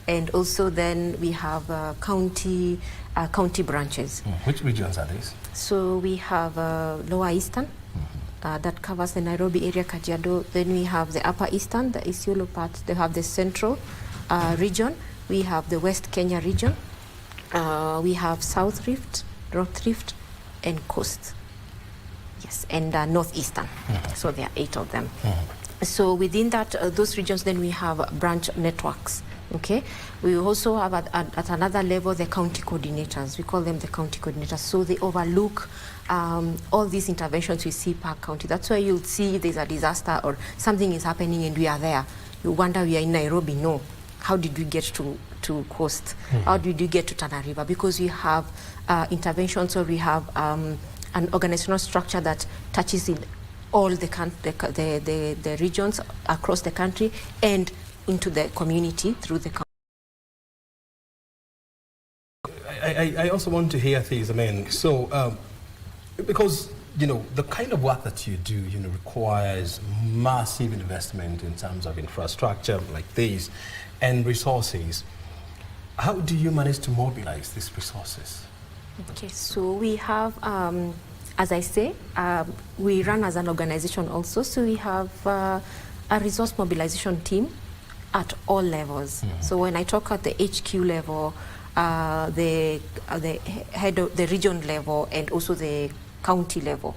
and also then we have county branches. Which regions are these? So we have Lower Eastern, that covers the Nairobi area, Kajiado. Then we have the Upper Eastern, the Isiolo part. They have the Central region. We have the West Kenya region. We have South Rift, North Rift, and Coast. Yes, and Northeastern. So there are 8 of them. So within that, those regions, then we have branch networks. Okay, we also have at another level the county coordinators. We call them the county coordinators. So they overlook all these interventions we see per county. That's why you'll see there's a disaster or something is happening and we are there. You wonder, we are in Nairobi. No, how did we get to Coast? How did we get to Tana River? Because we have interventions, or we have an organizational structure that touches in all the regions across the country and into the community through the country. I also want to hear things, I mean, so because the kind of work that you do requires massive investment in terms of infrastructure like this and resources. How do you manage to mobilize these resources? Okay, so we have as I say, we run as an organization also, so we have a resource mobilization team at all levels. So when I talk at the HQ level, the head of the region level, and also the county level,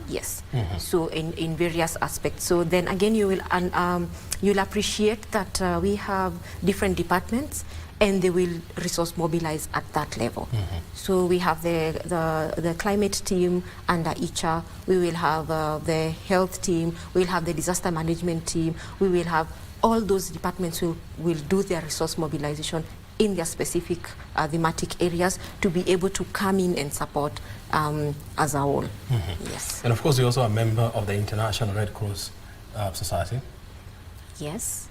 yes. So in various aspects. So then again, you'll appreciate that we have different departments, and they will resource mobilize at that level. So we have the climate team under ICHA, we will have the health team, we'll have the disaster management team, we will have all those departments will do their resource mobilization in their specific thematic areas to be able to come in and support as a whole. Yes. And of course, you're also a member of the International Red Cross Society. Yes.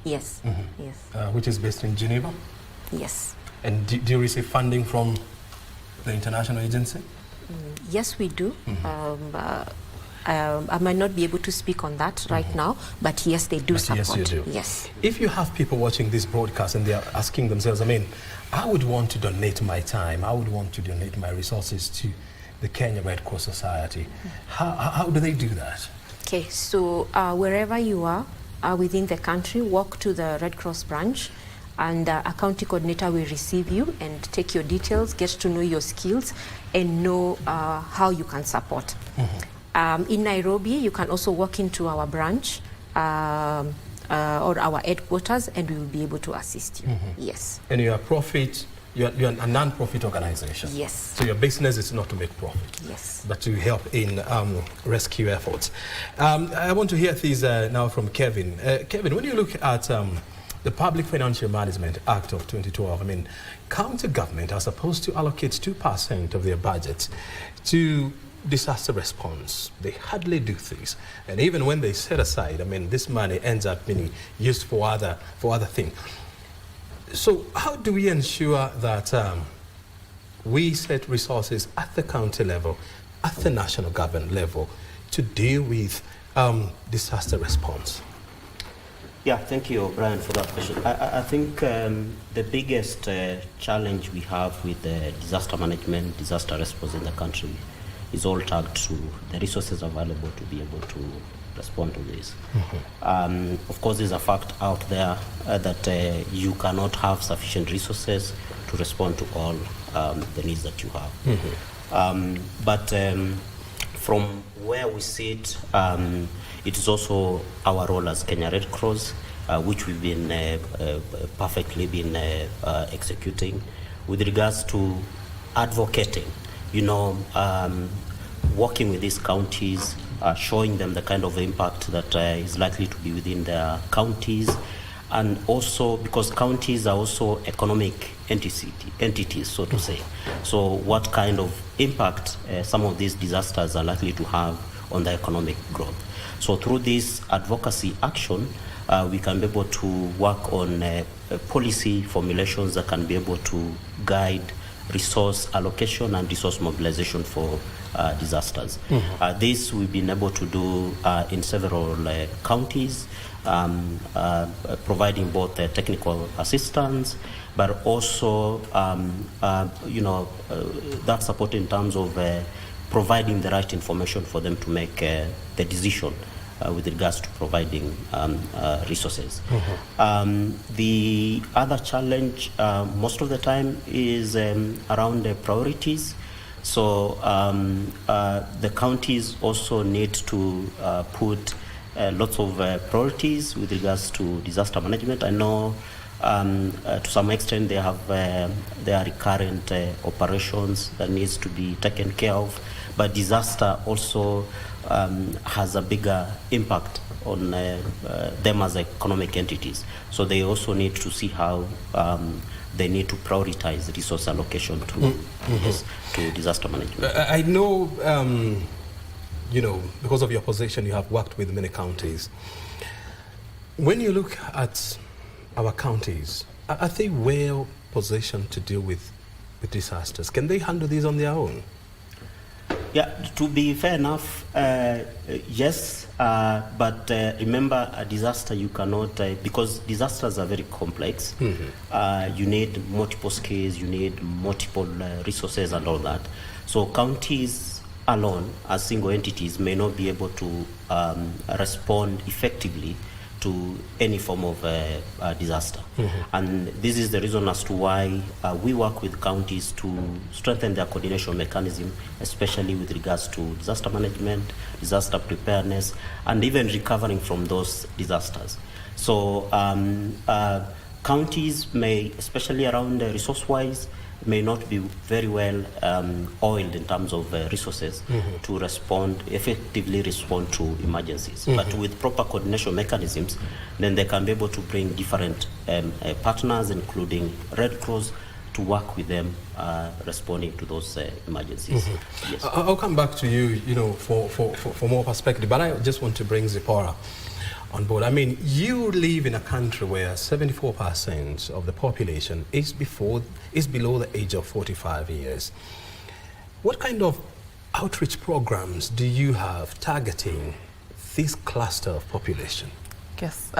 Yes. Yes. Which is based in Geneva. Yes. And do you receive funding from the international agency? Yes, we do. I might not be able to speak on that right now, but yes, they do support. Yes, you do. Yes. If you have people watching this broadcast and they are asking themselves, I mean, I would want to donate my time, I would want to donate my resources to the Kenya Red Cross Society. How do they do that? Okay, so wherever you are within the country, walk to the Red Cross branch, and a county coordinator will receive you and take your details, get to know your skills, and know how you can support. In Nairobi, you can also walk into our branch or our headquarters, and we will be able to assist you. Yes. And your profit you're a non-profit organization. Yes. So your business is not to make profit. Yes. But to help in rescue efforts. I want to hear these now from Kevin. Kevin, when you look at the Public Financial Management Act of 2012, I mean, county government are supposed to allocate 2% of their budget to disaster response. They hardly do this. And even when they set aside, I mean, this money ends up being used for other things. So how do we ensure that we set resources at the county level, at the national government level, to deal with disaster response? Yeah, thank you, Brian, for that question. I think the biggest challenge we have with disaster management, disaster response in the country is all tagged to the resources available to be able to respond to this. Of course, there's a fact out there that you cannot have sufficient resources to respond to all the needs that you have. But from where we sit, it is also our role as Kenya Red Cross, which we've been perfectly been executing with regards to advocating, working with these counties, showing them the kind of impact that is likely to be within their counties, and also because counties are also economic entities, so to say. So what kind of impact some of these disasters are likely to have on the economic growth. So through this advocacy action, we can be able to work on policy formulations that can be able to guide resource allocation and resource mobilization for disasters. This we've been able to do in several counties, providing both technical assistance, but also that support in terms of providing the right information for them to make the decision with regards to providing resources. The other challenge most of the time is around the priorities. So the counties also need to put lots of priorities with regards to disaster management. I know to some extent they have their recurrent operations that needs to be taken care of, but disaster also has a bigger impact on them as economic entities. So they also need to see how they need to prioritize resource allocation to, to disaster management. I know, because of your position, you have worked with many counties. When you look at our counties, are they well positioned to deal with disasters? Can they handle these on their own? Yeah, to be fair enough, yes, but remember, a disaster you cannot, because disasters are very complex. You need multiple skills, you need multiple resources and all that. So counties alone, as single entities, may not be able to respond effectively to any form of disaster. And this is the reason as to why we work with counties to strengthen their coordination mechanism, especially with regards to disaster management, disaster preparedness, and even recovering from those disasters. So counties may, especially around resource-wise, may not be very well oiled in terms of resources to effectively respond to emergencies. But with proper coordination mechanisms, then they can be able to bring different partners, including Red Cross, to work with them responding to those emergencies. Yes. I'll come back to you, for more perspective, but I just want to bring Zipporah on board. I mean, you live in a country where 74% of the population is below the age of 45 years. What kind of outreach programs do you have targeting this cluster of population? Yes.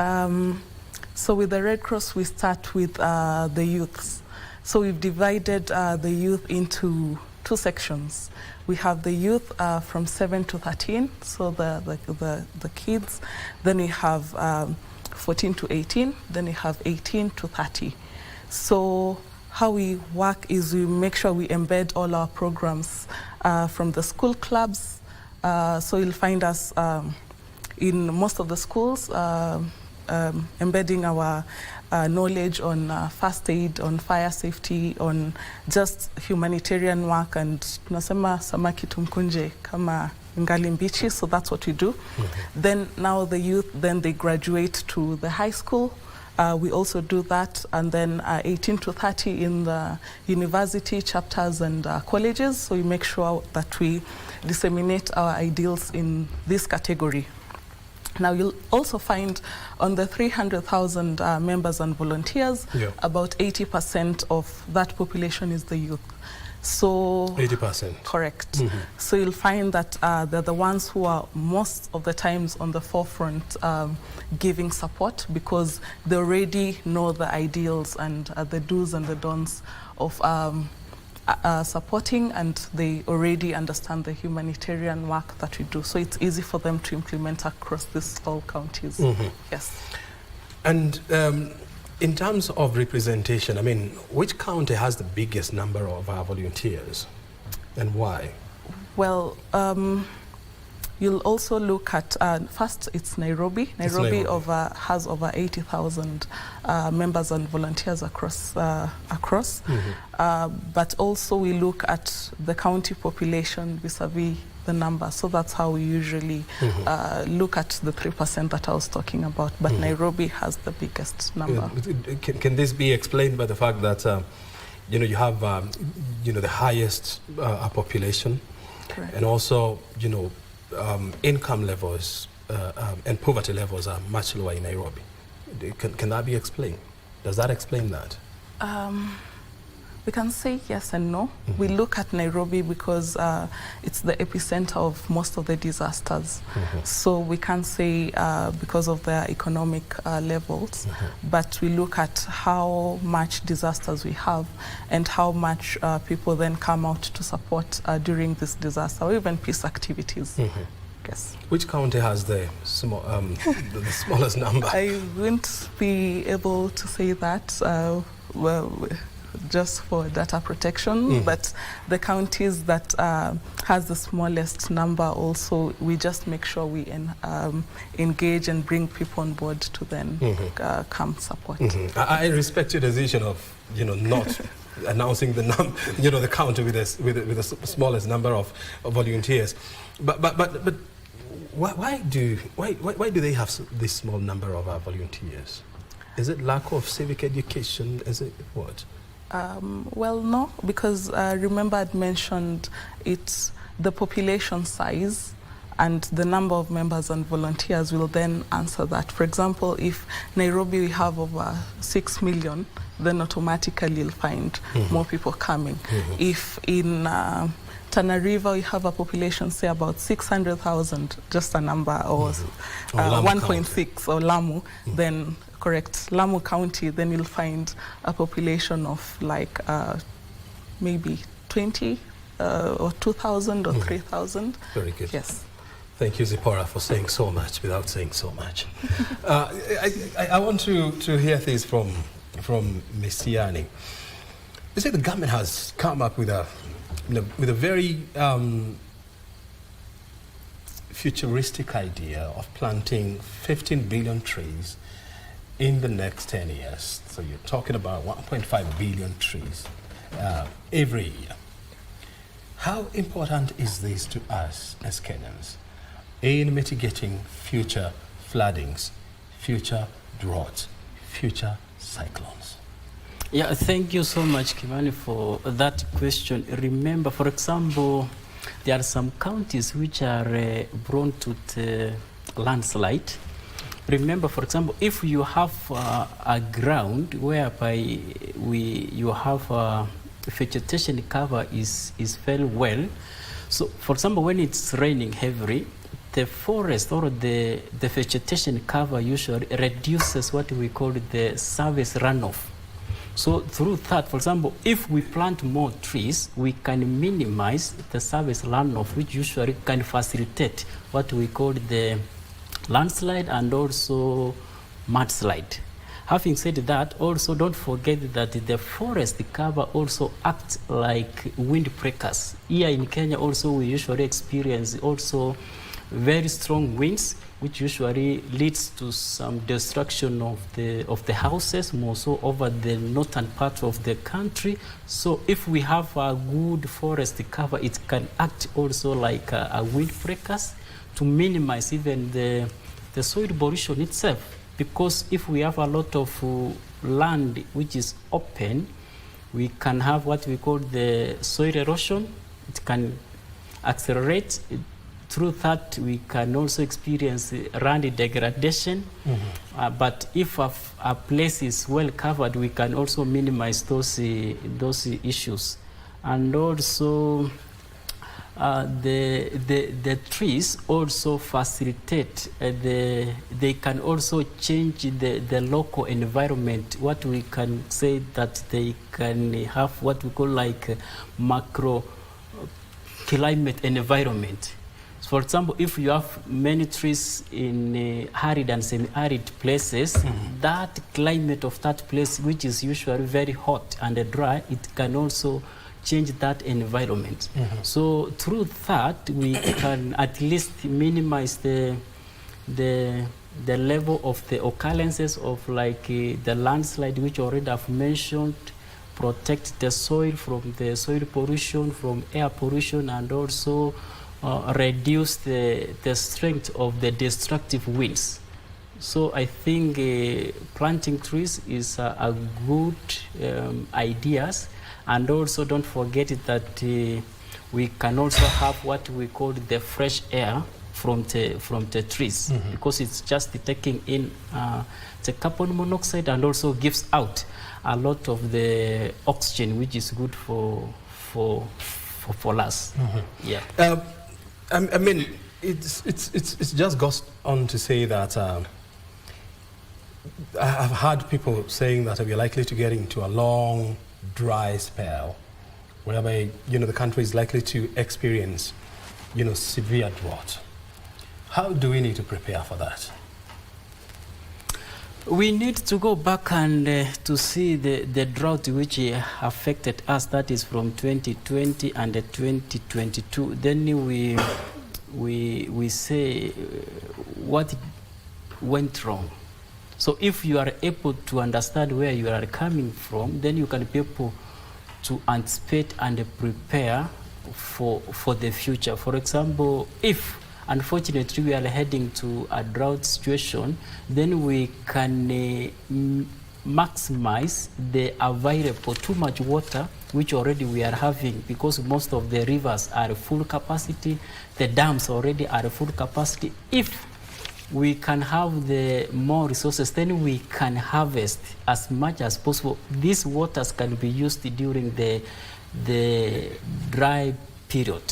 So with the Red Cross, we start with the youths. So we've divided the youth into two sections. We have the youth from 7 to 13, so the kids. Then we have 14 to 18. Then we have 18 to 30. So how we work is we make sure we embed all our programs from the school clubs. So you'll find us in most of the schools embedding our knowledge on first aid, on fire safety, on just humanitarian work, and tunasema samaki tumkunje kama ngali mbichi, so that's what we do. Then now the youth, then they graduate to the high school. We also do that, and then 18 to 30 in the university chapters and colleges, so we make sure that we disseminate our ideals in this category. Now you'll also find on the 300,000 members and volunteers, about 80% of that population is the youth. So 80%. Correct. So you'll find that they're the ones who are most of the times on the forefront giving support, because they already know the ideals and the do's and the don'ts of supporting, and they already understand the humanitarian work that we do. So it's easy for them to implement across these all counties. Yes. And in terms of representation, I mean, which county has the biggest number of our volunteers, and why? Well, you'll also look at, first it's Nairobi. Nairobi has over 80,000 members and volunteers across. But also we look at the county population vis-a-vis the number. So that's how we usually look at the 3% that I was talking about. But Nairobi has the biggest number. Can this be explained by the fact that you have the highest population, and also income levels and poverty levels are much lower in Nairobi? Can that be explained? Does that explain that? We can say yes and no. We look at Nairobi because it's the epicenter of most of the disasters. So we can't say because of their economic levels, but we look at how much disasters we have and how much people then come out to support during this disaster, or even peace activities. Yes. Which county has the smallest number? I wouldn't be able to say that. Just for data protection, but the counties that has the smallest number also, we just make sure we engage and bring people on board to then come support. I respect your decision of not announcing the the county with the smallest number of volunteers, but why do they have this small number of volunteers? Is it lack of civic education? Is it what? Well, no, because remember I'd mentioned it's the population size and the number of members and volunteers will then answer that. For example, if Nairobi we have over 6 million, then automatically you'll find more people coming. If in Tana River we have a population, say about 600,000, just a number, or 1.6, or Lamu, then correct, Lamu County, then you'll find a population of like maybe 20 or 2,000 or 3,000. Very good. Yes. Thank you, Zipporah, for saying so much without saying so much. I want to hear things from Ms. Tiani. You say the government has come up with a very futuristic idea of planting 15 billion trees in the next 10 years. So you're talking about 1.5 billion trees every year. How important is this to us as Kenyans in mitigating future floodings, future droughts, future cyclones? Yeah, thank you so much, Kimani, for that question. Remember, for example, there are some counties which are prone to the landslide. Remember, for example, if you have a ground whereby you have vegetation cover is very well. So, for example, when it's raining heavily, the forest or the vegetation cover usually reduces what we call the surface runoff. So through that, for example, if we plant more trees, we can minimize the surface runoff, which usually can facilitate what we call the landslide and also mudslide. Having said that, also don't forget that the forest cover also acts like windbreakers. Here in Kenya also we usually experience also very strong winds, which usually leads to some destruction of the houses, more so over the northern part of the country. So if we have a good forest cover, it can act also like a windbreakers to minimize even the soil erosion itself. Because if we have a lot of land which is open, we can have what we call the soil erosion. It can accelerate. Through that, we can also experience land degradation. But if a place is well covered, we can also minimize those issues. And also, the trees also facilitate, they can also change the local environment. What we can say that they can have what we call like macro climate environment. So for example, if you have many trees in arid and semi-arid places, that climate of that place, which is usually very hot and dry, it can also change that environment. So through that, we can at least minimize the level of the occurrences of like the landslide, which already I've mentioned, protect the soil from the soil pollution, from air pollution, and also reduce the strength of the destructive winds. So I think planting trees is a good ideas. And also don't forget that we can also have what we call the fresh air from the trees, because it's just taking in the carbon monoxide and also gives out a lot of the oxygen, which is good for us. Yeah. I mean, it's just goes on to say that I've heard people saying that we're likely to get into a long dry spell, whereby the country is likely to experience severe drought. How do we need to prepare for that? We need to go back and to see the drought which affected us, that is from 2020 and 2022. Then we say what went wrong. So if you are able to understand where you are coming from, then you can be able to anticipate and prepare for the future. For example, if unfortunately we are heading to a drought situation, then we can maximize the available too much water which already we are having, because most of the rivers are full capacity, the dams already are full capacity. If we can have the more resources, then we can harvest as much as possible. These waters can be used during the dry period.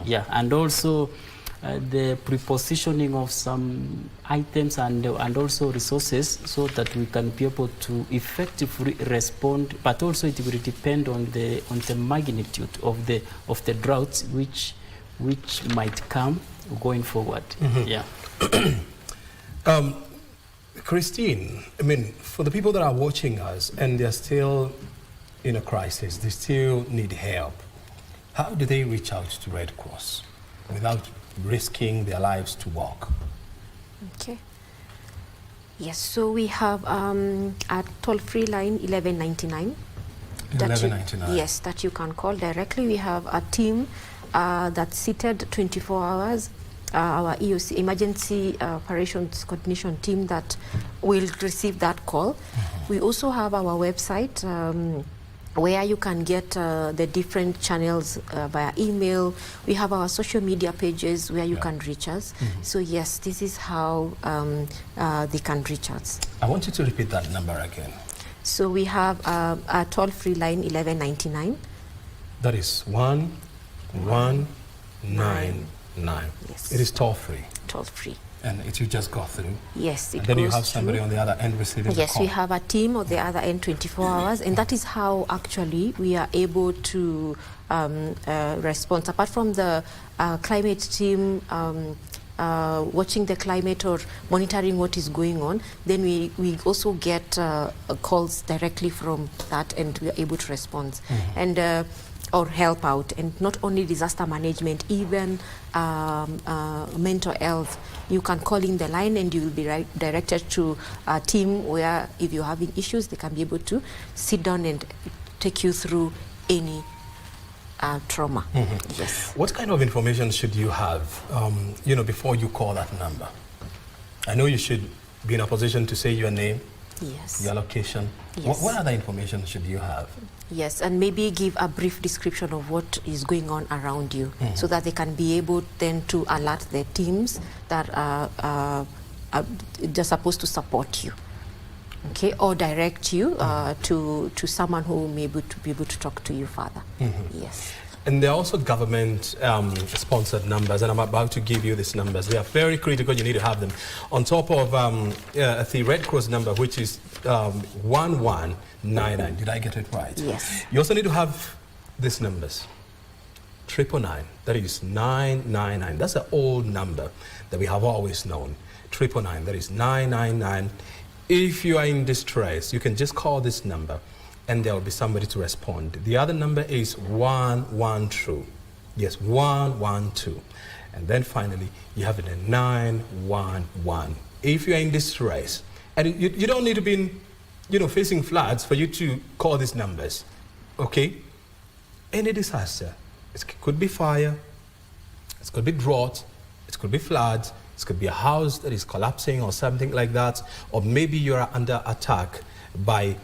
Yeah, and also the prepositioning of some items and also resources, so that we can be able to effectively respond. But also it will depend on the magnitude of the droughts which might come going forward. Yeah. Christine, I mean, for the people that are watching us and they're still in a crisis, they still need help, how do they reach out to Red Cross without risking their lives to walk? Okay. Yes, so we have a toll-free line 1199. 1199. Yes, that you can call directly. We have a team that's seated 24 hours. Our EOC, Emergency Operations Coordination Team, that will receive that call. We also have our website where you can get the different channels via email. We have our social media pages where you can reach us. So yes, this is how they can reach us. I want you to repeat that number again. So we have a toll-free line 1199. That is 1199. Yes. It is toll-free. Toll-free. And it you just go through. Yes, it and then you goes have somebody through. on the other end receiving the Yes, call. we have a team on the other end 24 hours, and that is how actually we are able to respond. Apart from the climate team watching the climate or monitoring what is going on, then we also get calls directly from that, and we are able to respond. And or help out, and not only disaster management, even mental health. You can call in the line and you will be directed to a team where if you're having issues, they can be able to sit down and take you through any trauma. Yes. What kind of information should you have, before you call that number? I know you should be in a position to say your name, yes, your location. Yes. What other information should you have? Yes, and maybe give a brief description of what is going on around you, so that they can be able then to alert the teams that are just supposed to support you, okay, or direct you to someone who may be able to talk to you further. Yes. And there are also government-sponsored numbers, and I'm about to give you these numbers. They are very critical. You need to have them. On top of the Red Cross number, which is 1199. Did I get it right? Yes. You also need to have these numbers. 999. That is 999. That's the old number that we have always known. 999. That is 999. If you are in distress, you can just call this number, and there will be somebody to respond. The other number is 112. Yes, 112. And then finally, you have the 911. If you are in distress, and you don't need to be facing floods for you to call these numbers, okay? Any disaster. It could be fire, it could be drought, it could be floods, it could be a house that is collapsing or something like that, or maybe you're under attack by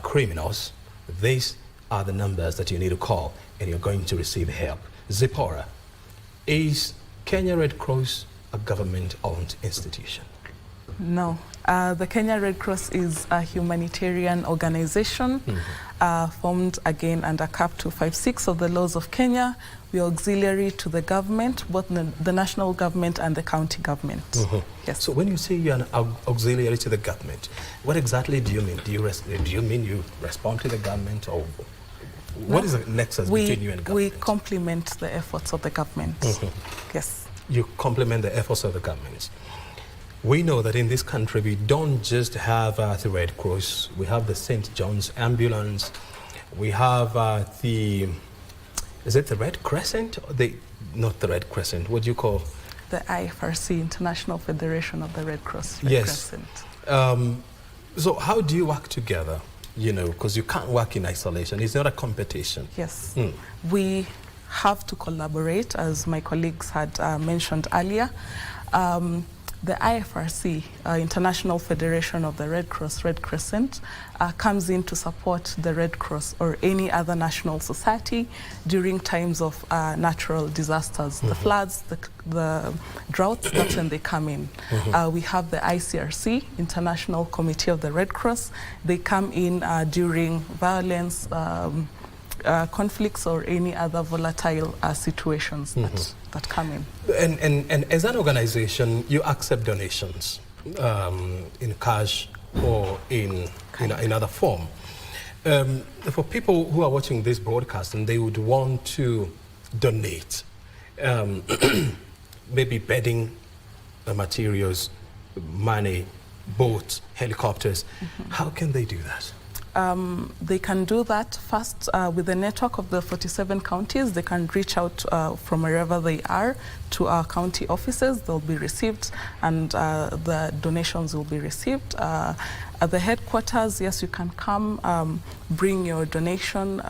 criminals. These are the numbers that you need to call, and you're going to receive help. Zipporah, is Kenya Red Cross a government-owned institution? No. The Kenya Red Cross is a humanitarian organization formed again under CAP 256 of the laws of Kenya. We are auxiliary to the government, both the national government and the county government. Yes. So when you say you're an auxiliary to the government, what exactly do you mean? Do you mean you respond to the government, or what is the nexus between you and government? We complement the efforts of the government. Yes. You complement the efforts of the government. We know that in this country we don't just have the Red Cross. We have the St. John's Ambulance. We have is it the Red Crescent? Or not the Red Crescent. What do you call? The IFRC, International Federation of the Red Cross. Red Yes. Crescent. So how do you work together? Because you can't work in isolation. It's not a competition. Yes. We have to collaborate, as my colleagues had mentioned earlier. The IFRC, International Federation of the Red Cross, Red Crescent, comes in to support the Red Cross or any other national society during times of natural disasters. The floods, the droughts, that's when they come in. We have the ICRC, International Committee of the Red Cross. They come in during violence, conflicts, or any other volatile situations that come in. And as an organization, you accept donations in cash or in other form. For people who are watching this broadcast and they would want to donate, maybe bedding, materials, money, boats, helicopters, how can they do that? They can do that first with the network of the 47 counties. They can reach out from wherever they are to our county offices. They'll be received, and the donations will be received. At the headquarters, yes, you can come, bring your donation,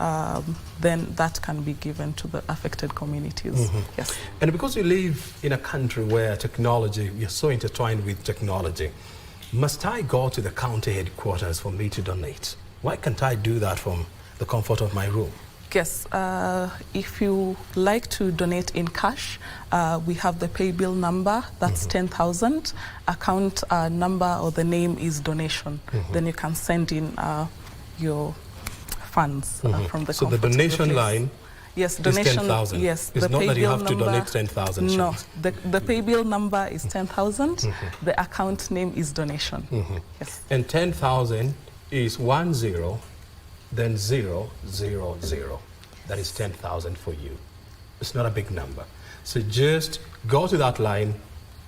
then that can be given to the affected communities. Yes. And because you live in a country where technology, you're so intertwined with technology, must I go to the county headquarters for me to donate? Why can't I do that from the comfort of my room? Yes, if you like to donate in cash, we have the pay bill number, that's 10,000. Account number or the name is donation. Then you can send in your funds from the So the comfort of your donation place. line Yes, donation. 10,000. Yes, It's not that you have to donate 10,000 No, shillings. the pay bill number is 10,000. The account name is donation. Yes. And 10,000 is 10, then 000. That is 10,000 for you. It's not a big number. So just go to that line,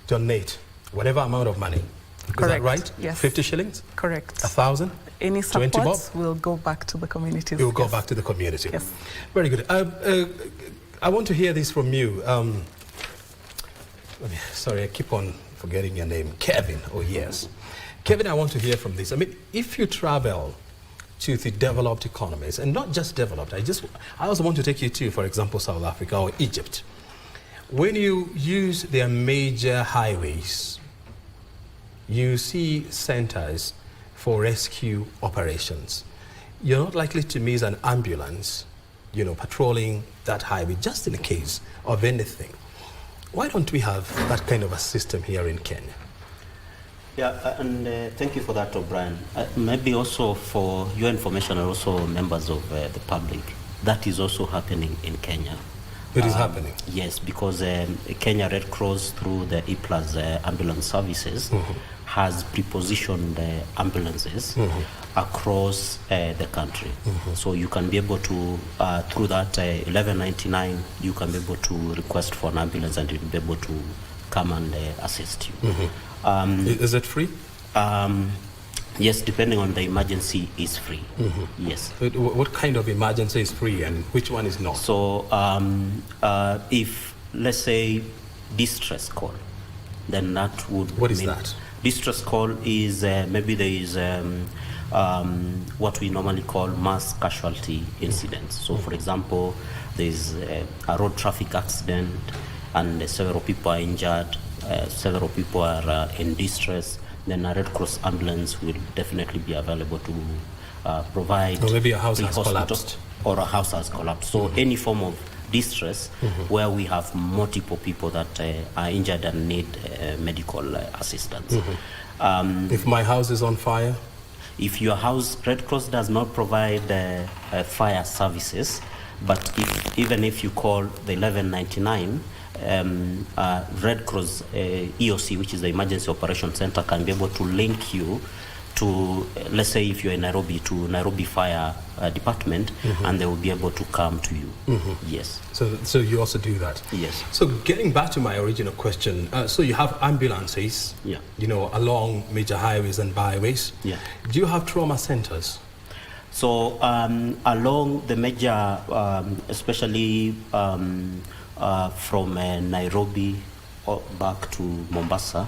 donate whatever amount of money, Is that right? Yes. 50 shillings? Correct. 1,000? Any 20 bob? supports will go back to the communities. It will go back to the community. Yes. Very good. I want to hear this from you. Sorry, I keep on forgetting your name. Kevin. Oh, yes. Kevin, I want to hear from this. I mean, if you travel to the developed economies, and not just developed, I also want to take you to, for example, South Africa or Egypt. When you use their major highways, you see centers for rescue operations. You're not likely to miss an ambulance, patrolling that highway just in case of anything. Why don't we have that kind of a system here in Kenya? Yeah, and thank you for that, O'Brien. Maybe also for your information and also members of the public, that is also happening in Kenya. It is happening? Yes, because Kenya Red Cross, through the E-Plus ambulance services, has prepositioned ambulances across the country. So you can be able to, through that 1199, you can be able to request for an ambulance and it will be able to come and assist you. Is it free? Yes, depending on the emergency, is free. Yes. What kind of emergency is free and which one is not? So if, let's say, distress call, then that would What is that? Distress call is maybe there is what we normally call mass casualty incidents. So for example, there's a road traffic accident and several people are injured, several people are in distress, then a Red Cross ambulance will definitely be available to provide. Or maybe a house the has hospital, collapsed. or a house has collapsed. So any form of distress where we have multiple people that are injured and need medical assistance. If my house is on fire? If your house, Red Cross does not provide fire services, but even if you call the 1199, Red Cross EOC, which is the Emergency Operations Center, can be able to link you to, let's say if you're in Nairobi, to Nairobi Fire Department, and they will be able to come to you. Yes. So you also do that? Yes. So getting back to my original question, so you have ambulances, Yeah. Along major highways and byways. Yeah. Do you have trauma centers? So along the major, especially from Nairobi back to Mombasa,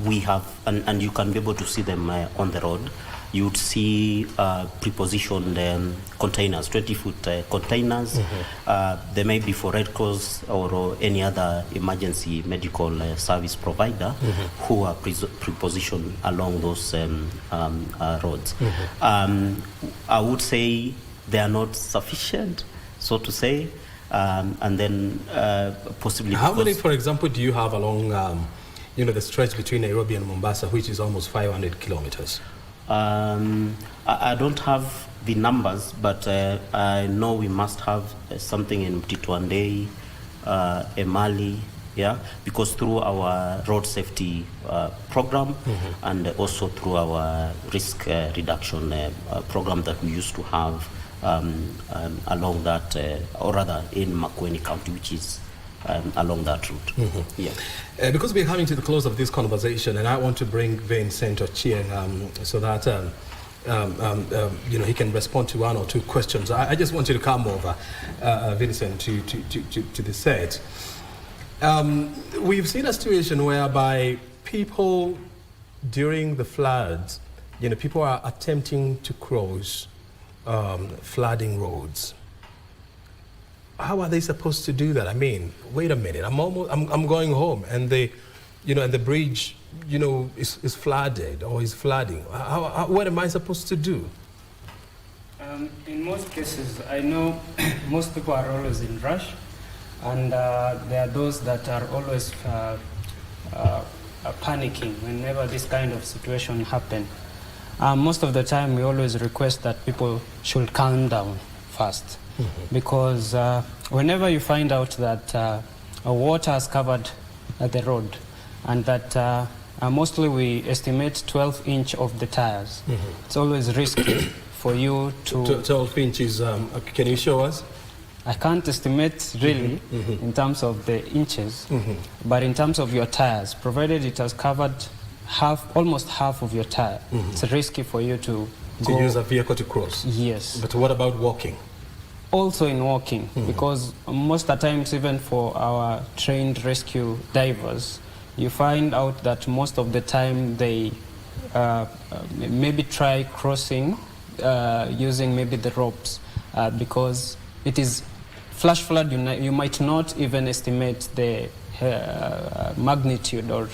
we have, and you can be able to see them on the road. You would see prepositioned containers, 20-foot containers. They may be for Red Cross or any other emergency medical service provider who are prepositioned along those roads. I would say they are not sufficient, so to say, and then possibly. How many, for example, do you have along the stretch between Nairobi and Mombasa, which is almost 500 kilometers? I don't have the numbers, but I know we must have something in Mtitwandei, Emali, yeah, because through our road safety program and also through our risk reduction program that we used to have along that, or rather in Makueni County, which is along that route. Yeah. Because we're coming to the close of this conversation, and I want to bring Vincent Ochieng so that he can respond to one or two questions. I just want you to come over, Vincent, to the set. We've seen a situation whereby people during the floods, people are attempting to cross flooding roads. How are they supposed to do that? I mean, wait a minute. I'm going home, and and the bridge, is flooded or is flooding. What am I supposed to do? In most cases, I know most people are always in rush, and there are those that are always panicking whenever this kind of situation happens. Most of the time, we always request that people should calm down first. Because whenever you find out that water has covered the road, and that mostly we estimate 12-inch of the tires, it's always risky for you to... 12 inches, can you show us? I can't estimate really in terms of the inches, but in terms of your tires, provided it has covered almost half of your tire. It's risky for you to go. use a vehicle to cross. Yes. But what about walking? Also in walking, because most of the times, even for our trained rescue divers, you find out that most of the time they maybe try crossing using maybe the ropes, because it is flash flood. You might not even estimate the magnitude or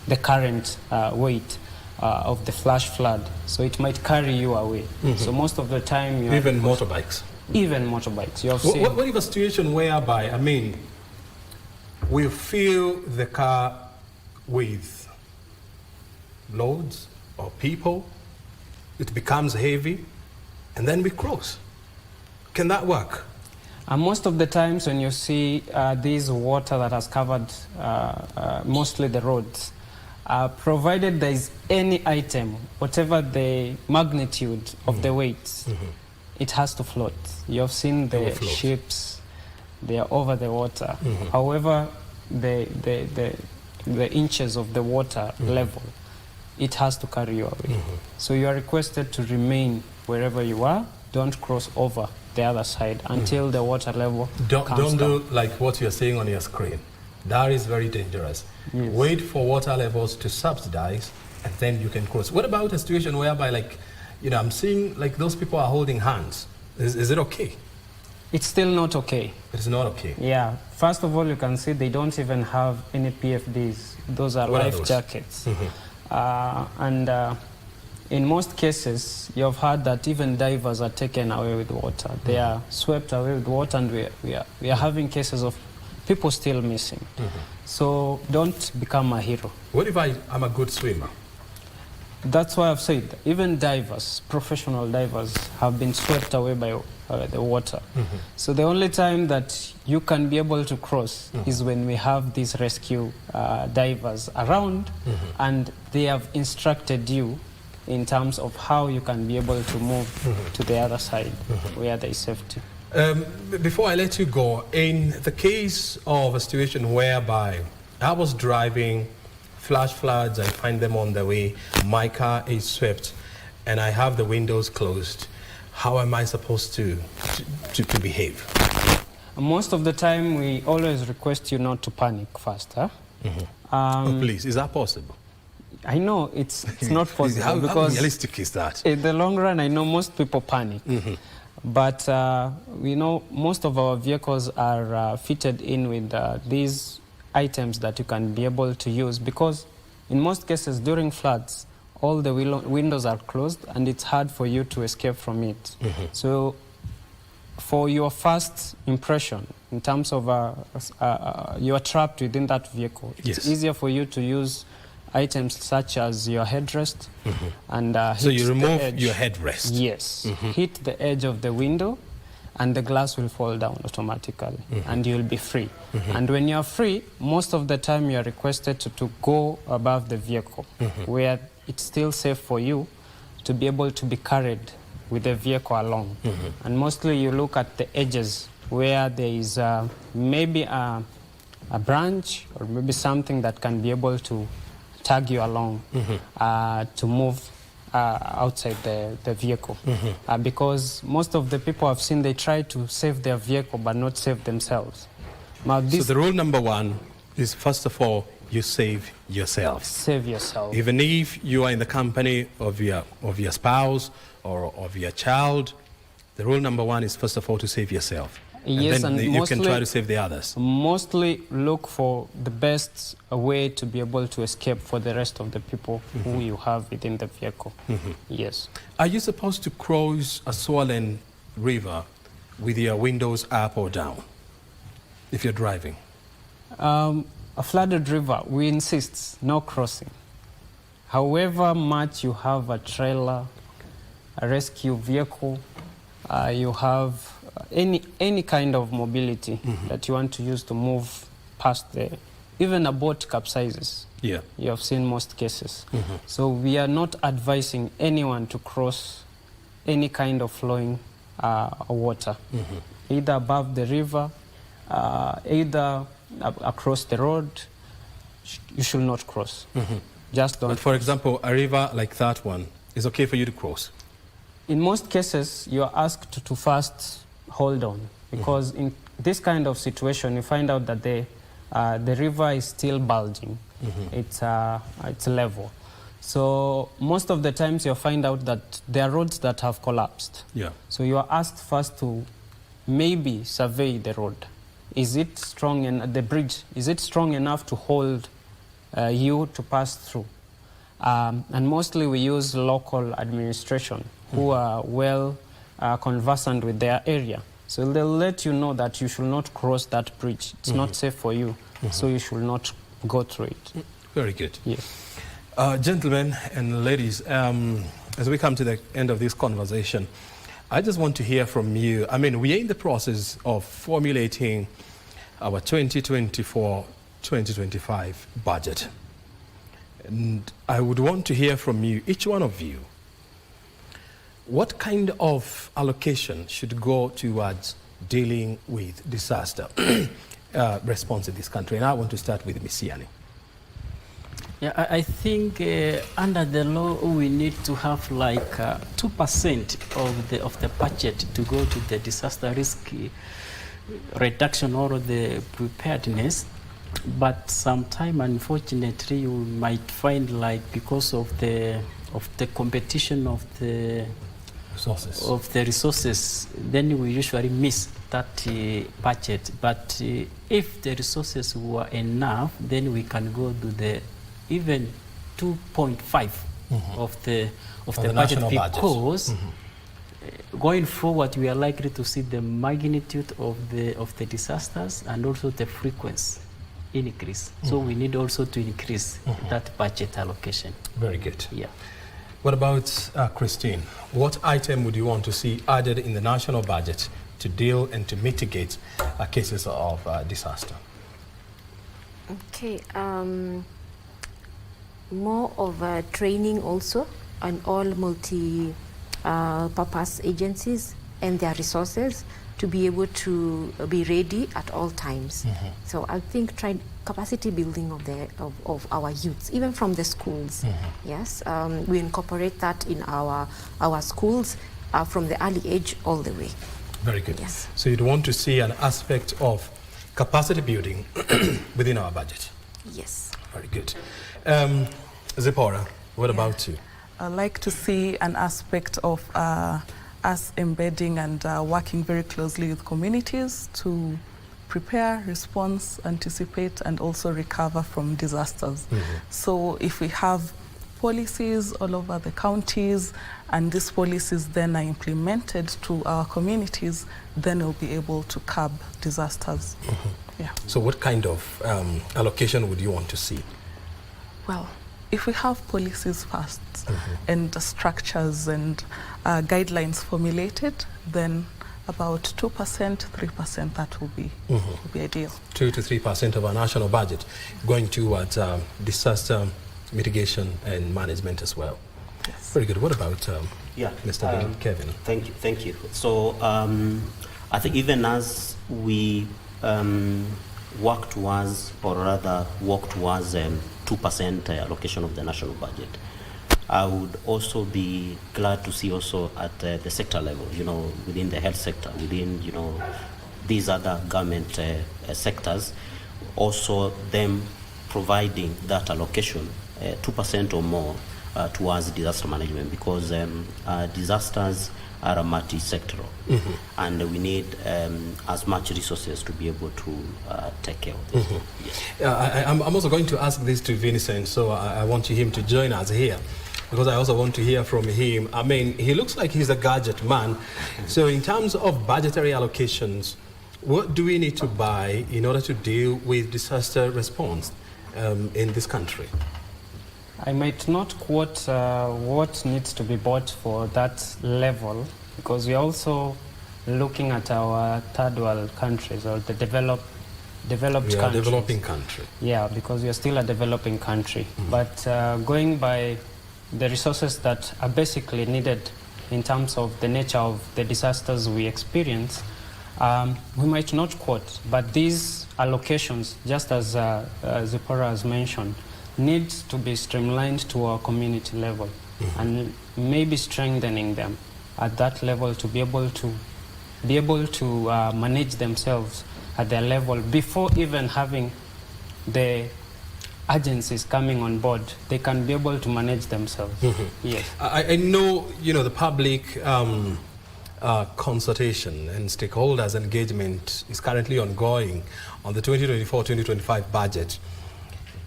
the current weight of the flash flood, so it might carry you away. So most of the time, Even motorbikes. Even motorbikes. You have seen. What if a situation whereby, I mean, we fill the car with loads or people, it becomes heavy, and then we cross? Can that work? Most of the times when you see this water that has covered mostly the roads, provided there is any item, whatever the magnitude of the weight, it has to float. You have seen the ships, they are over the water. However, the inches of the water level, it has to carry you away. So you are requested to remain wherever you are. Don't cross over the other side until the water level comes Don't down. do like what you're seeing on your screen. That is very dangerous. Yes. Wait for water levels to subsidize, and then you can cross. What about a situation whereby, like, you know, I'm seeing like those people are holding hands. Is it okay? It's still not okay. It's not okay. Yeah. First of all, you can see they don't even have any PFDs. Those are What are life those? jackets. In most cases, you've heard that even divers are taken away with water. They are swept away with water, and we are having cases of people still missing. So don't become a hero. What if I'm a good swimmer? That's why I've said even divers, professional divers, have been swept away by the water. So the only time that you can be able to cross is when we have these rescue divers around, and they have instructed you in terms of how you can be able to move to the other side where there is safety. Before I let you go, in the case of a situation whereby I was driving, flash floods, I find them on the way, my car is swept, and I have the windows closed, how am I supposed to behave? Most of the time, we always request you not to panic first. Huh? Please, is that possible? I know it's not possible How because realistic is that? in the long run, I know most people panic. But we know most of our vehicles are fitted in with these items that you can be able to use, because in most cases during floods, all the windows are closed and it's hard for you to escape from it. So for your first impression, in terms of you are trapped within that vehicle, it's easier for you to use items such as your headrest and so you remove the edge. your headrest. Yes, hit the edge of the window and the glass will fall down automatically and you'll be free. And when you're free, most of the time you're requested to go above the vehicle where it's still safe for you to be able to be carried with the vehicle along. And mostly you look at the edges where there is maybe a branch or maybe something that can be able to tag you along to move outside the vehicle. Because most of the people I've seen, they try to save their vehicle but not save themselves. Now So the rule number one is, first of all, you save yourself. Save yourself. Even if you are in the company of your spouse or of your child, the rule number one is, first of all, to save yourself. Yes, and then you can try to save the others. Mostly look for the best way to be able to escape for the rest of the people who you have within the vehicle. Yes. Are you supposed to cross a swollen river with your windows up or down if you're driving? A flooded river, we insist, no crossing. However much you have a trailer, a rescue vehicle, you have any kind of mobility that you want to use to move past there. Even a boat capsizes. Yeah. You have seen most cases. So we are not advising anyone to cross any kind of flowing water, either above the river, either across the road. You should not cross. just don't. But for example, a river like that one is okay for you to cross? In most cases, you are asked to first hold on, because in this kind of situation, you find out that the river is still bulging. It's level. So most of the times you'll find out that there are roads that have collapsed. Yeah. So you are asked first to maybe survey the road. Is it strong, and the bridge, is it strong enough to hold you to pass through? And mostly we use local administration who are well conversant with their area. So they'll let you know that you should not cross that bridge. It's not safe for you, so you should not go through it. Very good. Yes. Gentlemen and ladies, as we come to the end of this conversation, I just want to hear from you. I mean, we are in the process of formulating our 2024-2025 budget. And I would want to hear from you, each one of you, what kind of allocation should go towards dealing with disaster response in this country? And I want to start with Ms. Yani. Yeah, I think under the law we need to have like 2% of the budget to go to the disaster risk reduction or the preparedness. But sometime, unfortunately, you might find like because of the competition of the resources, then we usually miss that budget. But if the resources were enough, then we can go to the even 2.5 of the budget, because going forward we are likely to see the magnitude of the disasters and also the frequency increase. So we need also to increase that budget allocation. Very good. Yeah. What about Christine? What item would you want to see added in the national budget to deal and to mitigate cases of disaster? Okay. More of training also on all multi-purpose agencies and their resources to be able to be ready at all times. So I think capacity building of our youths, even from the schools. Yes, we incorporate that in our schools from the early age all the way. Very good. Yes. So you'd want to see an aspect of capacity building within our budget. Yes. Very good. Zipporah, what about you? I'd like to see an aspect of us embedding and working very closely with communities to prepare, response, anticipate, and also recover from disasters. So if we have policies all over the counties, and these policies then are implemented to our communities, then we'll be able to curb disasters. Yeah. So what kind of allocation would you want to see? Well, if we have policies first and structures and guidelines formulated, then about 2%, 3%, that will be ideal. 2 to 3% of our national budget going towards disaster mitigation and management as well. Yes. Very good. What about Mr. Kevin? Thank you. So I think even as we work towards 2% allocation of the national budget, I would also be glad to see also at the sector level, within the health sector, within, these other government sectors, also them providing that allocation, 2% or more towards disaster management, because disasters are a multi-sectoral, and we need as much resources to be able to take care of this. Yes. I'm also going to ask this to Vincent, so I want him to join us here, because I also want to hear from him. I mean, he looks like he's a gadget man. So in terms of budgetary allocations, what do we need to buy in order to deal with disaster response in this country? I might not quote what needs to be bought for that level, because we're also looking at our third world countries, or the developed countries. Developing country. Yeah, because we are still a developing country. But going by the resources that are basically needed in terms of the nature of the disasters we experience, we might not quote, but these allocations, just as Zipporah has mentioned, needs to be streamlined to our community level, and maybe strengthening them at that level to be able to manage themselves at their level before even having the agencies coming on board. They can be able to manage themselves. Yes. I know, the public consultation and stakeholders engagement is currently ongoing on the 2024-2025 budget.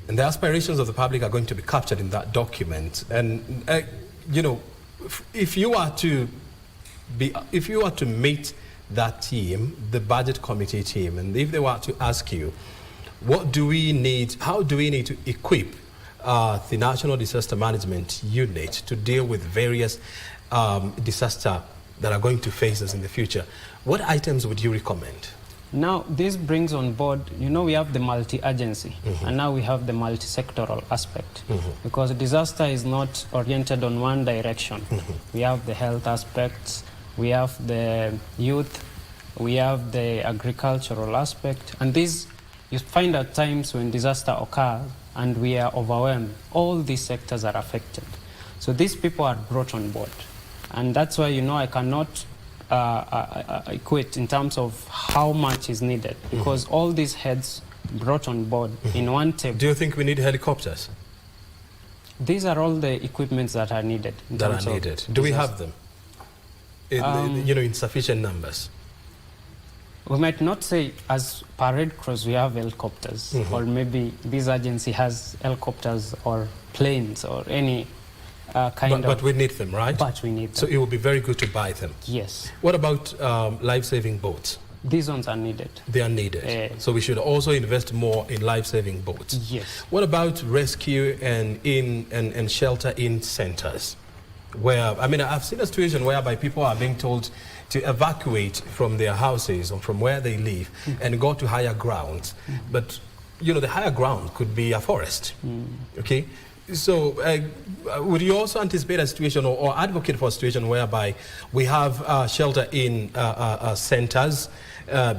And the aspirations of the public are going to be captured in that document. And, if you are to meet that team, the budget committee team, and if they were to ask you, what do we need, how do we need to equip the National Disaster Management Unit to deal with various disasters that are going to face us in the future, what items would you recommend? Now, this brings on board, we have the multi-agency, and now we have the multi-sectoral aspect, because disaster is not oriented on one direction. We have the health aspects, we have the youth, we have the agricultural aspect, and these, you find at times when disaster occurs and we are overwhelmed, all these sectors are affected. So these people are brought on board, and that's why, I cannot equate in terms of how much is needed, because all these heads brought on board in one table. Do you think we need helicopters? These are all the equipments that are needed. Do we have them? In sufficient numbers? We might not say as per Red Cross we have helicopters, or maybe this agency has helicopters or planes or any But we need them, right? But we need them. So it would be very good to buy them. Yes. What about life-saving boats? These ones are needed. They are needed. So we should also invest more in life-saving boats. Yes. What about rescue and shelter-in centers? Where, I've seen a situation whereby people are being told to evacuate from their houses or from where they live and go to higher grounds. But, the higher ground could be a forest, okay? So would you also anticipate a situation or advocate for a situation whereby we have shelter-in centers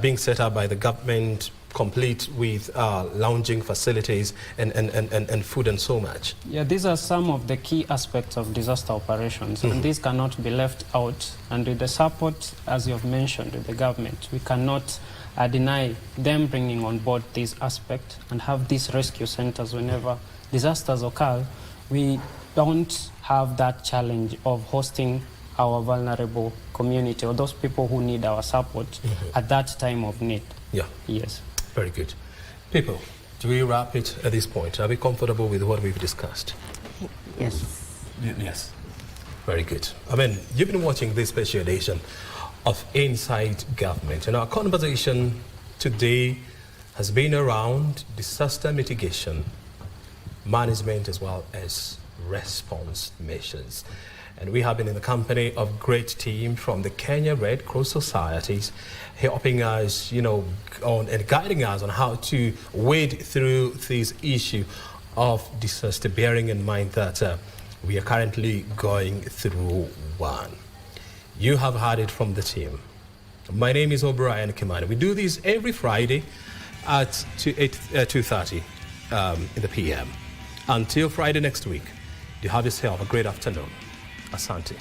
being set up by the government, complete with lounging facilities and food and so much? Yeah, these are some of the key aspects of disaster operations, and these cannot be left out. And with the support, as you have mentioned, with the government, we cannot deny them bringing on board this aspect and have these rescue centers whenever disasters occur. We don't have that challenge of hosting our vulnerable community or those people who need our support at that time of need. Yeah. Yes. Very good. People, do we wrap it at this point? Are we comfortable with what we've discussed? Yes. Yes. Very good. You've been watching this special edition of Inside Government, and our conversation today has been around disaster mitigation, management, as well as response measures. And we have been in the company of great team from the Kenya Red Cross Societies, helping us, on and guiding us on how to wade through this issue of disaster, bearing in mind that we are currently going through one. You have heard it from the team. My name is O'Brien Kimani. We do this every Friday at 2:30 in the PM. Until Friday next week, you have yourself a great afternoon. Asante.